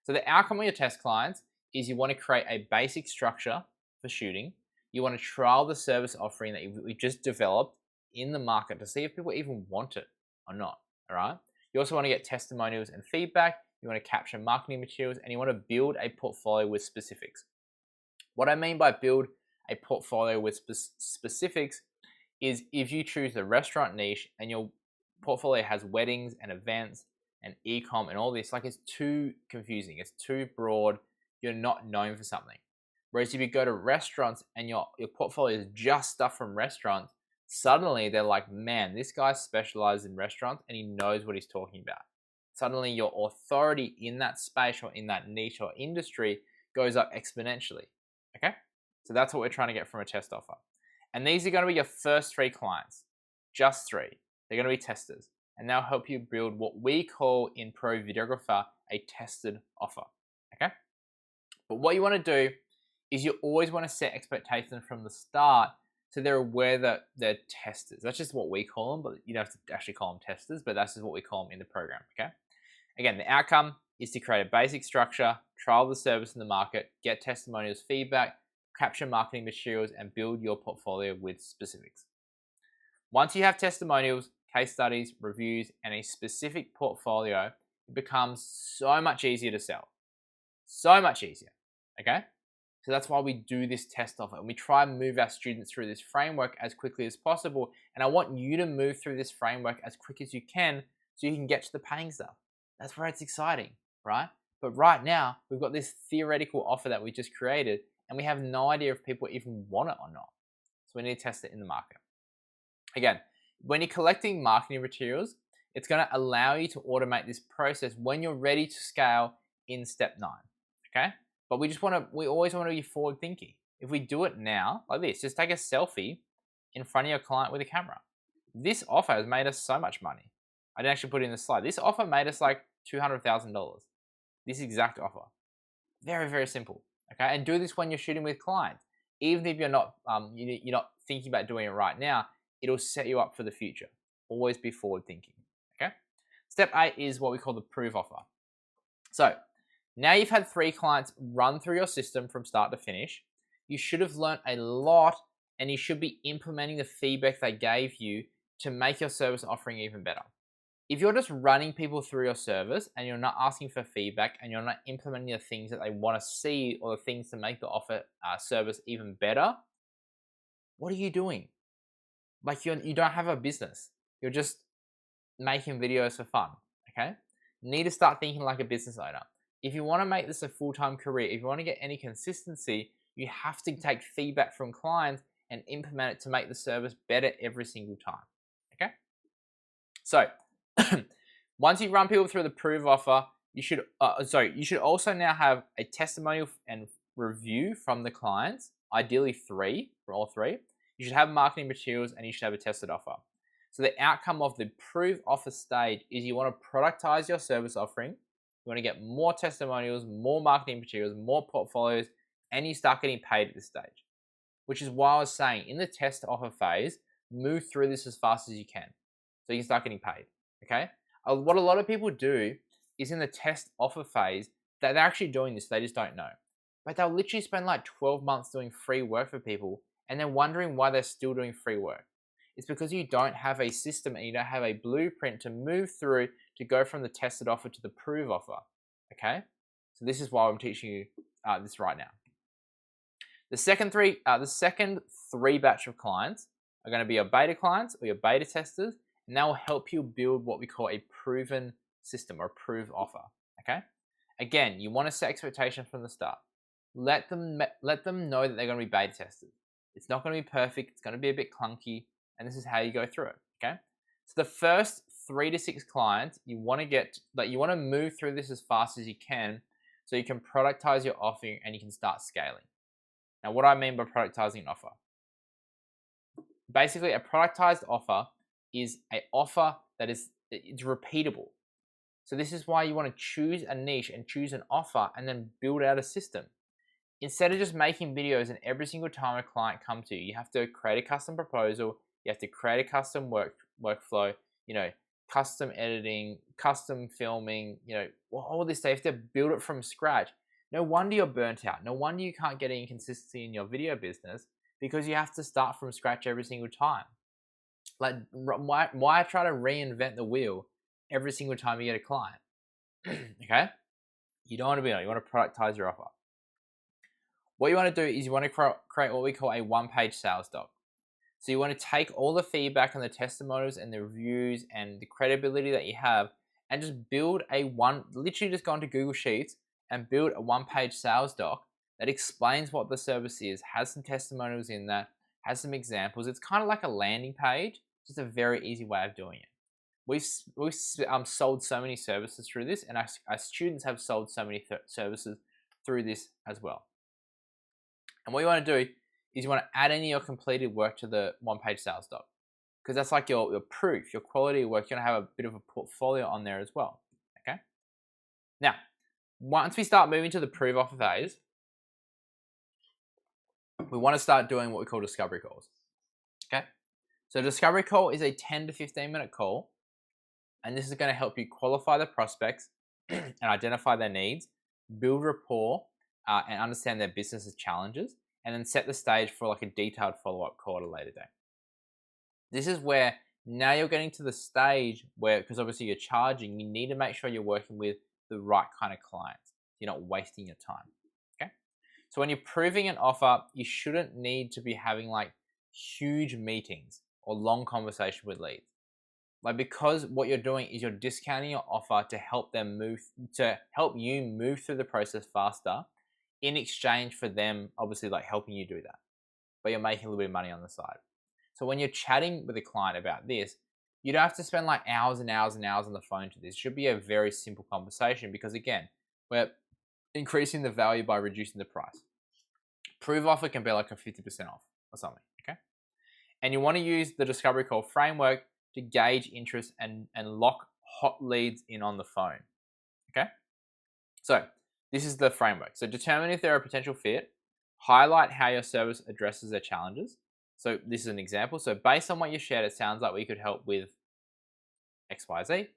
S1: So the outcome of your test clients is you want to create a basic structure for shooting. You want to trial the service offering that we just developed in the market to see if people even want it or not, all right? You also want to get testimonials and feedback. You want to capture marketing materials, and you want to build a portfolio with specifics. What I mean by build a portfolio with specifics is if you choose the restaurant niche and your portfolio has weddings and events and e-com and all this, like, it's too confusing, it's too broad, you're not known for something. Whereas if you go to restaurants and your portfolio is just stuff from restaurants, suddenly they're like, man, this guy specializes in restaurants and he knows what he's talking about. Suddenly your authority in that space or in that niche or industry goes up exponentially, okay? So that's what we're trying to get from a test offer. And these are going to be your first 3 clients, just 3. They're going to be testers, and they'll help you build what we call in Pro Videographer a tested offer, okay? But what you want to do is you always want to set expectations from the start so they're aware that they're testers. That's just what we call them, but you don't have to actually call them testers, but that's just what we call them in the program, okay? Again, the outcome is to create a basic structure, trial the service in the market, get testimonials, feedback, capture marketing materials, and build your portfolio with specifics. Once you have testimonials, case studies, reviews, and a specific portfolio, it becomes so much easier to sell. So much easier, okay? So that's why we do this test offer, and we try and move our students through this framework as quickly as possible. And I want you to move through this framework as quick as you can so you can get to the paying stuff. That's where it's exciting, right? But right now, we've got this theoretical offer that we just created, and we have no idea if people even want it or not. So we need to test it in the market. Again, when you're collecting marketing materials, it's going to allow you to automate this process when you're ready to scale in step 9, okay? But we always want to be forward thinking. If we do it now, like this, just take a selfie in front of your client with a camera. This offer has made us so much money. I didn't actually put it in the slide. This offer made us like $200,000. This exact offer. Very, very simple, okay? And do this when you're shooting with clients. Even if you're not thinking about doing it right now, it'll set you up for the future. Always be forward thinking, okay? Step 8 is what we call the proof offer. So now you've had 3 clients run through your system from start to finish. You should have learned a lot, and you should be implementing the feedback they gave you to make your service offering even better. If you're just running people through your service and you're not asking for feedback and you're not implementing the things that they want to see or the things to make the offer service even better, what are you doing? Like you don't have a business. You're just making videos for fun, okay? You need to start thinking like a business owner. If you want to make this a full-time career, if you want to get any consistency, you have to take feedback from clients and implement it to make the service better every single time, okay? So once you run people through the proof offer, you should also now have a testimonial and review from the clients, ideally 3 for all 3. You should have marketing materials, and you should have a tested offer. So the outcome of the proof offer stage is you want to productize your service offering. You want to get more testimonials, more marketing materials, more portfolios, and you start getting paid at this stage. Which is why I was saying in the test offer phase, move through this as fast as you can so you can start getting paid, okay? What a lot of people do is in the test offer phase, that they're actually doing this, they just don't know. But they'll literally spend like 12 months doing free work for people, and they're wondering why they're still doing free work. It's because you don't have a system and you don't have a blueprint to move through to go from the tested offer to the proof offer, okay? So this is why I'm teaching you this right now. The second 3 batch of clients are going to be your beta clients or your beta testers, and that will help you build what we call a proven system or a proof offer, okay? Again, you want to set expectations from the start. Let them know that they're going to be beta testers. It's not going to be perfect. It's going to be a bit clunky, and this is how you go through it, okay? So the first 3 to 6 clients, you want to move through this as fast as you can so you can productize your offering and you can start scaling. Now, what do I mean by productizing an offer? Basically, a productized offer is an offer that it's repeatable. So this is why you want to choose a niche and choose an offer and then build out a system. Instead of just making videos and every single time a client comes to you, you have to create a custom proposal, you have to create a custom workflow, custom editing, custom filming, all this stuff. You have to build it from scratch. No wonder you're burnt out. No wonder you can't get any consistency in your video business because you have to start from scratch every single time. Like, why try to reinvent the wheel every single time you get a client? Okay? You don't want to be on it. You want to productize your offer. What you want to do is you want to create what we call a one-page sales doc. So you want to take all the feedback and the testimonials and the reviews and the credibility that you have and just literally just go into Google Sheets and build a one-page sales doc that explains what the service is, has some testimonials in that, has some examples. It's kind of like a landing page, just a very easy way of doing it. We've sold so many services through this, and our students have sold so many services through this as well. And what you want to do is you want to add any of your completed work to the one-page sales doc, because that's like your proof, your quality of work. You're going to have a bit of a portfolio on there as well, okay? Now, once we start moving to the proof offer phase, we want to start doing what we call discovery calls, okay? So discovery call is a 10 to 15 minute call, and this is going to help you qualify the prospects and identify their needs, build rapport, and understand their business's challenges, and then set the stage for like a detailed follow-up call at a later date. This is where now you're getting to the stage where, because obviously you're charging, you need to make sure you're working with the right kind of clients. You're not wasting your time, okay? So when you're proving an offer, you shouldn't need to be having like huge meetings or long conversation with leads. Like, because what you're doing is you're discounting your offer to help you move through the process faster in exchange for them obviously like helping you do that. But you're making a little bit of money on the side. So when you're chatting with a client about this, you don't have to spend like hours and hours and hours on the phone to this. It should be a very simple conversation because again, we're increasing the value by reducing the price. Prove offer can be like a 50% off or something, okay? And you want to use the discovery call framework to gauge interest and lock hot leads in on the phone, okay? So this is the framework. So determine if they're a potential fit, highlight how your service addresses their challenges. So this is an example. So based on what you shared, it sounds like we could help with X, Y, Z.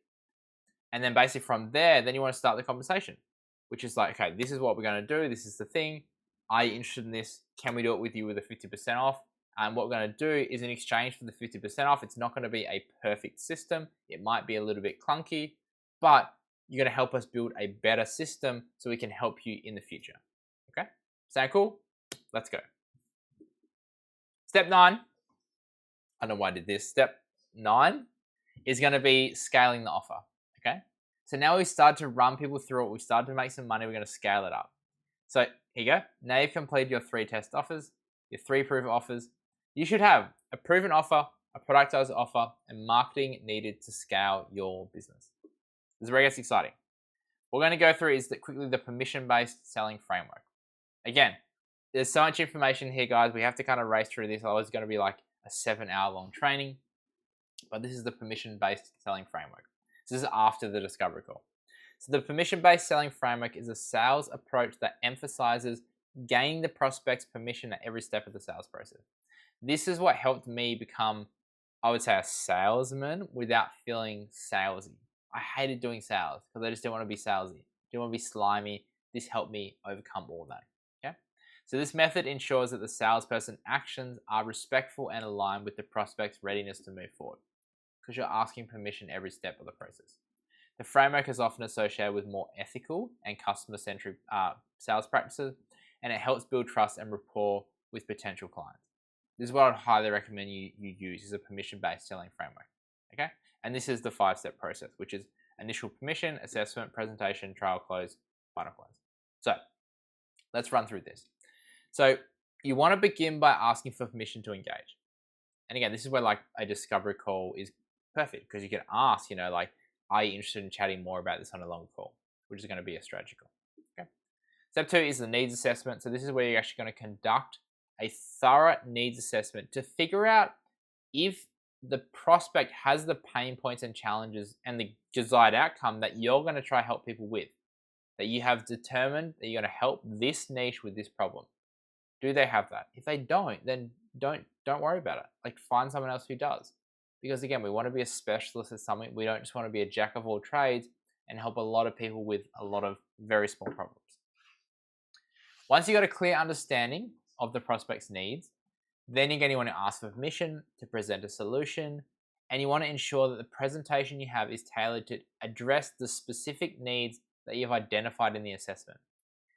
S1: And then basically from there, then you want to start the conversation, which is like, okay, this is what we're going to do. This is the thing. Are you interested in this? Can we do it with you with a 50% off? And what we're going to do is in exchange for the 50% off, it's not going to be a perfect system. It might be a little bit clunky, but you're going to help us build a better system so we can help you in the future. Okay? Sound cool? Let's go. Step 9. I don't know why I did this. Step 9 is going to be scaling the offer. Okay? So now we've started to run people through it. We've started to make some money. We're going to scale it up. So here you go. Now you've completed your 3 test offers, your 3 proof offers. You should have a proven offer, a productized offer, and marketing needed to scale your business. This is where it gets exciting. What we're going to go through is quickly the permission-based selling framework. Again, there's so much information here, guys. We have to kind of race through this. Otherwise, it's going to be like a 7-hour-long training. But this is the permission-based selling framework. So this is after the discovery call. So the permission-based selling framework is a sales approach that emphasizes gaining the prospect's permission at every step of the sales process. This is what helped me become, I would say, a salesman without feeling salesy. I hated doing sales because I just didn't want to be salesy. Didn't want to be slimy. This helped me overcome all that. Okay? So this method ensures that the salesperson's actions are respectful and aligned with the prospect's readiness to move forward, because you're asking permission every step of the process. The framework is often associated with more ethical and customer-centric sales practices, and it helps build trust and rapport with potential clients. This is what I'd highly recommend you use, is a permission-based selling framework. Okay? And this is the 5-step process, which is initial permission, assessment, presentation, trial close, final close. So let's run through this. So you want to begin by asking for permission to engage. And again, this is where like a discovery call is perfect, because you can ask, like, are you interested in chatting more about this on a longer call, which is going to be a strategy call. Okay. Step 2 is the needs assessment. So this is where you're actually going to conduct a thorough needs assessment to figure out if the prospect has the pain points and challenges and the desired outcome that you're going to try help people with, that you have determined that you're going to help this niche with this problem. Do they have that? If they don't, then don't worry about it. Like, find someone else who does. Because again, we want to be a specialist at something. We don't just want to be a jack of all trades and help a lot of people with a lot of very small problems. Once you've got a clear understanding of the prospect's needs, then you're going to want to ask for permission to present a solution, and you want to ensure that the presentation you have is tailored to address the specific needs that you've identified in the assessment.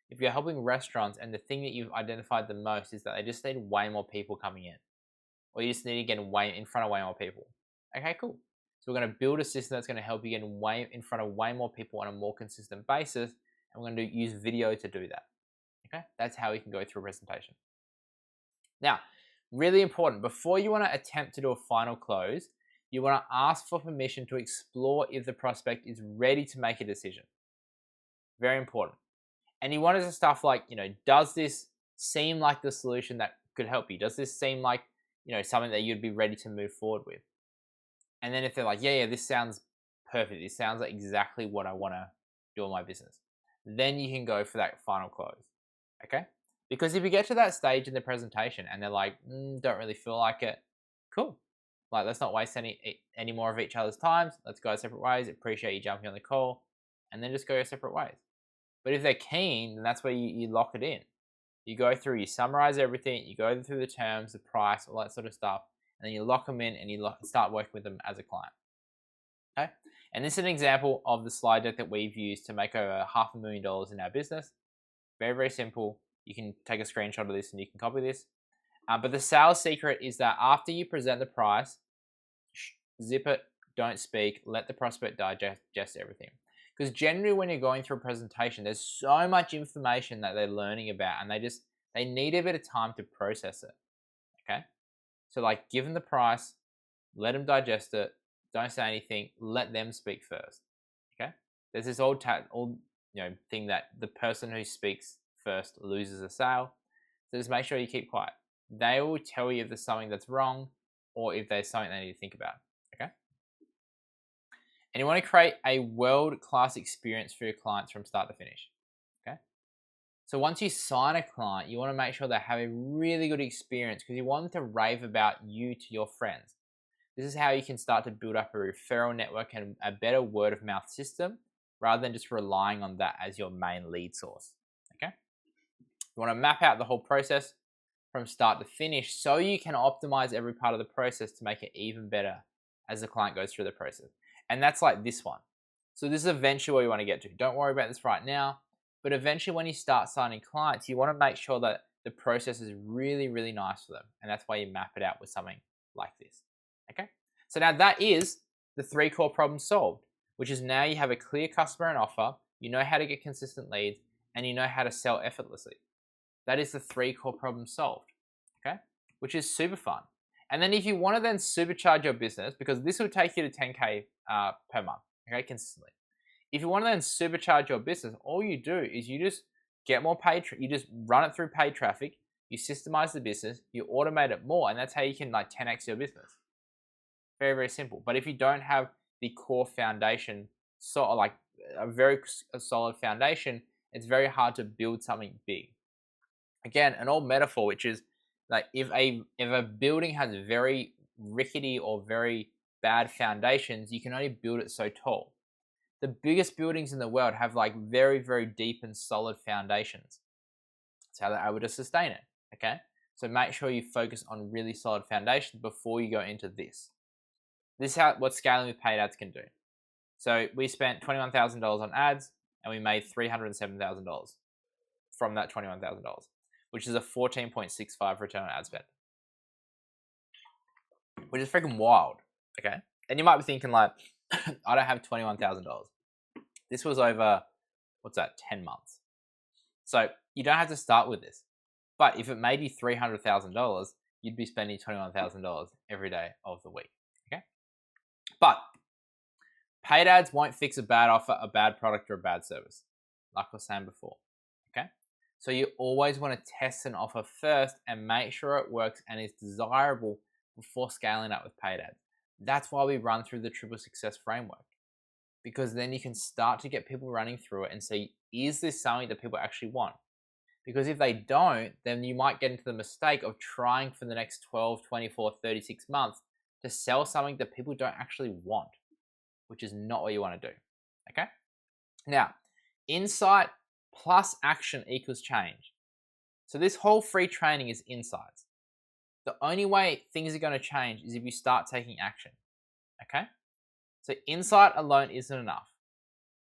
S1: If you're helping restaurants and the thing that you've identified the most is that they just need way more people coming in, or you just need to get in front of way more people. Okay, cool. So we're going to build a system that's going to help you get in front of way more people on a more consistent basis, and we're going to use video to do that. Okay, that's how we can go through a presentation. Now, really important, before you want to attempt to do a final close, you want to ask for permission to explore if the prospect is ready to make a decision. Very important. And you want to do stuff like, does this seem like the solution that could help you? Does this seem like, something that you'd be ready to move forward with? And then if they're like, yeah, this sounds perfect. This sounds like exactly what I want to do in my business. Then you can go for that final close. Okay? Because if you get to that stage in the presentation and they're like, don't really feel like it, cool. Like, let's not waste any more of each other's times. Let's go our separate ways. Appreciate you jumping on the call, and then just go your separate ways. But if they're keen, then that's where you lock it in. You go through, you summarize everything, you go through the terms, the price, all that sort of stuff, and then you lock them in and you start working with them as a client. Okay? And this is an example of the slide deck that we've used to make over $500,000 in our business. Very, very simple. You can take a screenshot of this and you can copy this. But the sales secret is that after you present the price, zip it, don't speak, let the prospect digest everything. Because generally when you're going through a presentation, there's so much information that they're learning about, and they need a bit of time to process it. Okay? So like, give them the price, let them digest it, don't say anything, let them speak first. Okay? There's this old thing that the person who speaks first loses a sale. So just make sure you keep quiet. They will tell you if there's something that's wrong or if there's something they need to think about. Okay? And you want to create a world-class experience for your clients from start to finish. Okay? So once you sign a client, you want to make sure they have a really good experience, because you want them to rave about you to your friends. This is how you can start to build up a referral network and a better word of mouth system, rather than just relying on that as your main lead source. Okay? You want to map out the whole process from start to finish so you can optimize every part of the process to make it even better as the client goes through the process. And that's like this one. So this is eventually where you want to get to. Don't worry about this right now, but eventually when you start signing clients, you want to make sure that the process is really, really nice for them. And that's why you map it out with something like this. Okay? So now that is the 3 core problems solved, which is now you have a clear customer and offer, you know how to get consistent leads, and you know how to sell effortlessly. That is the 3 core problems solved, okay? Which is super fun. And then if you want to then supercharge your business, because this will take you to 10K per month, okay, consistently. If you want to then supercharge your business, all you do is you just get more paid, you just run it through paid traffic, you systemize the business, you automate it more, and that's how you can like 10x your business. Very, very simple. But if you don't have the core foundation, so like a very solid foundation, it's very hard to build something big. Again, an old metaphor, which is like if a building has very rickety or very bad foundations, you can only build it so tall. The biggest buildings in the world have like very, very deep and solid foundations. That's how they're able to sustain it. Okay, so make sure you focus on really solid foundations before you go into this. This is what scaling with paid ads can do. So we spent $21,000 on ads and we made $307,000 from that $21,000, which is a 14.65 return on ad spend, which is freaking wild. Okay, and you might be thinking like, I don't have $21,000. This was over, 10 months. So you don't have to start with this. But if it made you $300,000, you'd be spending $21,000 every day of the week. Okay, but paid ads won't fix a bad offer, a bad product, or a bad service, like I was saying before. Okay, so you always want to test an offer first and make sure it works and is desirable before scaling up with paid ads. That's why we run through the triple success framework, because then you can start to get people running through it and see, is this something that people actually want? Because if they don't, then you might get into the mistake of trying for the next 12, 24, 36 months to sell something that people don't actually want, which is not what you want to do. Okay? Now, insight plus action equals change. So this whole free training is insights. The only way things are going to change is if you start taking action. Okay? So insight alone isn't enough.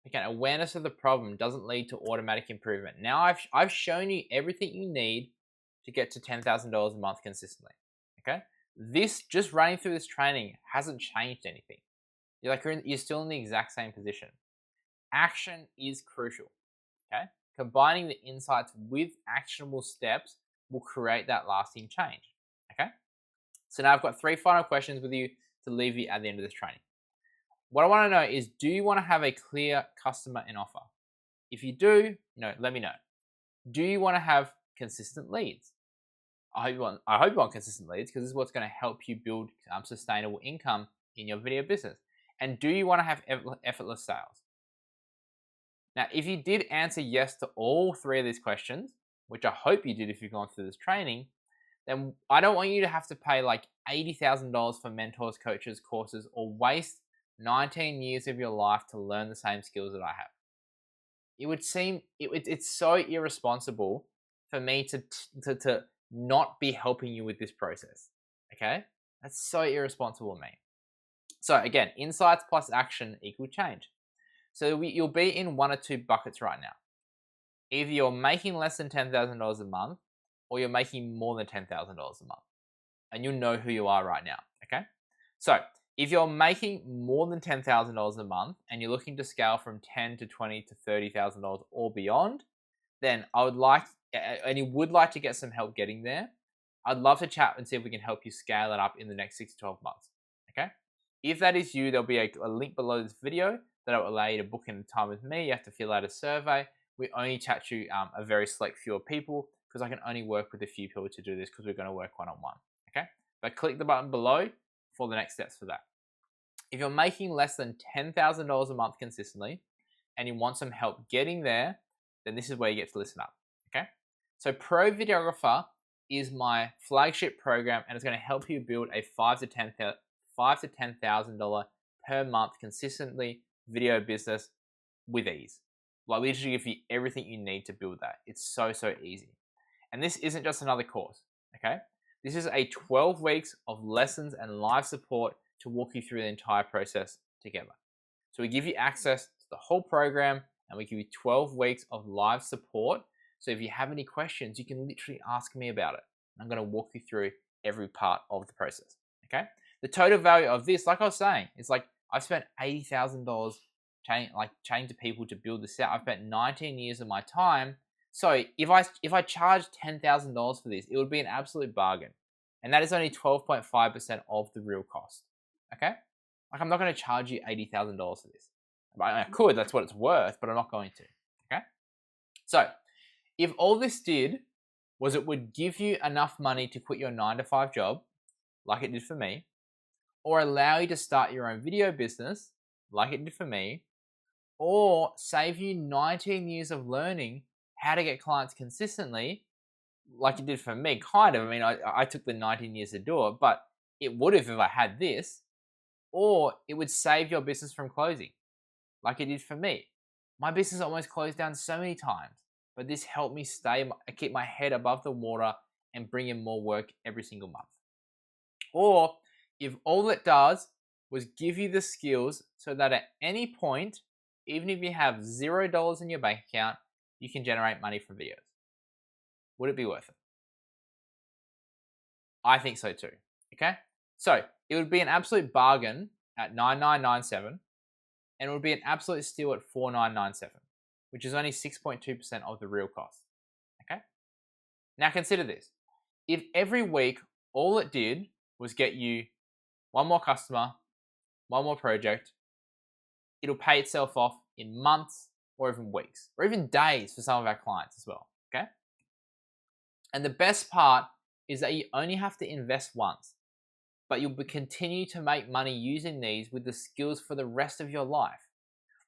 S1: Again, awareness of the problem doesn't lead to automatic improvement. Now I've shown you everything you need to get to $10,000 a month consistently. Okay? This, just running through this training, hasn't changed anything. You're still in the exact same position. Action is crucial. Okay? Combining the insights with actionable steps will create that lasting change. Okay? So now I've got 3 final questions with you to leave you at the end of this training. What I want to know is, do you want to have a clear customer and offer? If you do, let me know. Do you want to have consistent leads? I hope you want consistent leads, because this is what's going to help you build sustainable income in your video business. And do you want to have effortless sales? Now, if you did answer yes to all 3 of these questions, which I hope you did if you've gone through this training, then I don't want you to have to pay like $80,000 for mentors, coaches, courses, or waste 19 years of your life to learn the same skills that I have. It would seem it's so irresponsible for me to not be helping you with this process. Okay, that's so irresponsible of me. So again, insights plus action equal change. So you'll be in 1 or 2 buckets right now. Either you're making less than $10,000 a month or you're making more than $10,000 a month. And you'll know who you are right now, okay? So if you're making more than $10,000 a month and you're looking to scale from $10,000 to $20,000 to $30,000 or beyond, then I would like, and you would like to get some help getting there, I'd love to chat and see if we can help you scale it up in the next 6 to 12 months, okay? If that is you, there'll be a link below this video that will allow you to book in a time with me. You have to fill out a survey. We only chat to a very select few of people because I can only work with a few people to do this because we're going to work one-on-one, okay? But click the button below for the next steps for that. If you're making less than $10,000 a month consistently and you want some help getting there, then this is where you get to listen up, okay? So Pro Videographer is my flagship program and it's going to help you build a $5,000 to $10,000 per month consistently video business with ease. Like literally give you everything you need to build that. It's so easy. And this isn't just another course, okay? This is a 12 weeks of lessons and live support to walk you through the entire process together. So we give you access to the whole program and we give you 12 weeks of live support. So if you have any questions, you can literally ask me about it. I'm going to walk you through every part of the process, okay? The total value of this, like I was saying, is like I've spent $80,000 chatting to people to build this out. I've spent 19 years of my time. So if I charged $10,000 for this, it would be an absolute bargain. And that is only 12.5% of the real cost, okay? Like I'm not going to charge you $80,000 for this. I could, that's what it's worth, but I'm not going to, okay? So if all this did was it would give you enough money to quit your 9-to-5 job, like it did for me, or allow you to start your own video business, like it did for me, or save you 19 years of learning how to get clients consistently, like it did for me, kind of. I mean, I took the 19 years to do it, but it would have if I had this, or it would save your business from closing, like it did for me. My business almost closed down so many times, but this helped me keep my head above the water and bring in more work every single month. Or if all it does was give you the skills so that at any point, even if you have $0 in your bank account, you can generate money from videos. Would it be worth it? I think so too, okay? So it would be an absolute bargain at $9,997 and it would be an absolute steal at $4,997, which is only 6.2% of the real cost, okay? Now consider this. If every week all it did was get you one more customer, one more project, it'll pay itself off in months or even weeks or even days for some of our clients as well, okay? And the best part is that you only have to invest once, but you'll continue to make money using these with the skills for the rest of your life.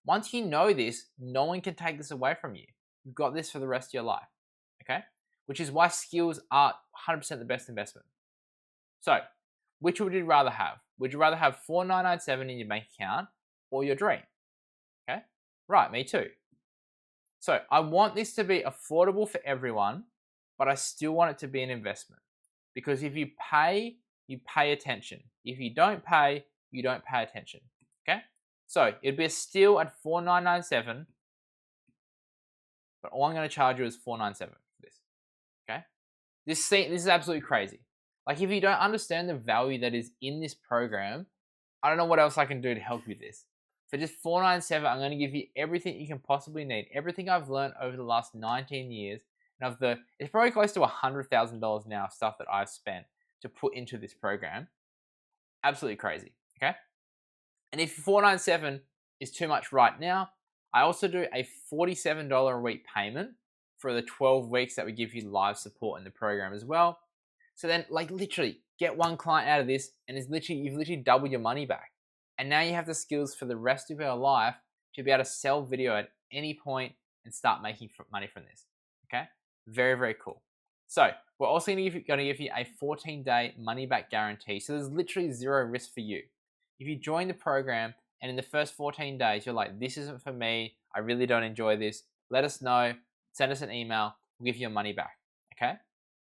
S1: Once you know this, no one can take this away from you. You've got this for the rest of your life, okay? Which is why skills are 100% the best investment. So, which would you rather have? Would you rather have $4,997 in your bank account or your dream? Okay, right, me too. So I want this to be affordable for everyone, but I still want it to be an investment. Because if you pay attention. If you don't pay, you don't pay attention, okay? So it'd be a steal at $4,997, but all I'm going to charge you is $4,997 for this, okay? This is absolutely crazy. Like if you don't understand the value that is in this program, I don't know what else I can do to help you with this. For just $4,997, I'm going to give you everything you can possibly need, everything I've learned over the last 19 years, and it's probably close to $100,000 now of stuff that I've spent to put into this program. Absolutely crazy, okay? And if $4,997 is too much right now, I also do a $47 a week payment for the 12 weeks that we give you live support in the program as well. So then, like literally, get one client out of this, and you've literally doubled your money back. And now you have the skills for the rest of your life to be able to sell video at any point and start making money from this. Okay, very, very cool. So we're also going to give you a 14-day money-back guarantee. So there's literally zero risk for you. If you join the program and in the first 14 days you're like, this isn't for me, I really don't enjoy this, let us know. Send us an email. We'll give you your money back. Okay.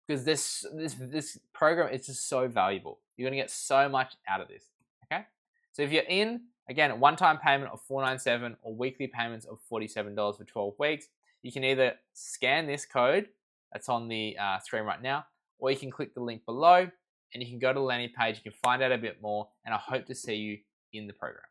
S1: Because this program is just so valuable. You're going to get so much out of this, okay? So if you're in, again, a one-time payment of $4,997 or weekly payments of $47 for 12 weeks, You can either scan this code that's on the screen right now, or you can click the link below and you can go to the landing page. You can find out a bit more, and I hope to see you in the program.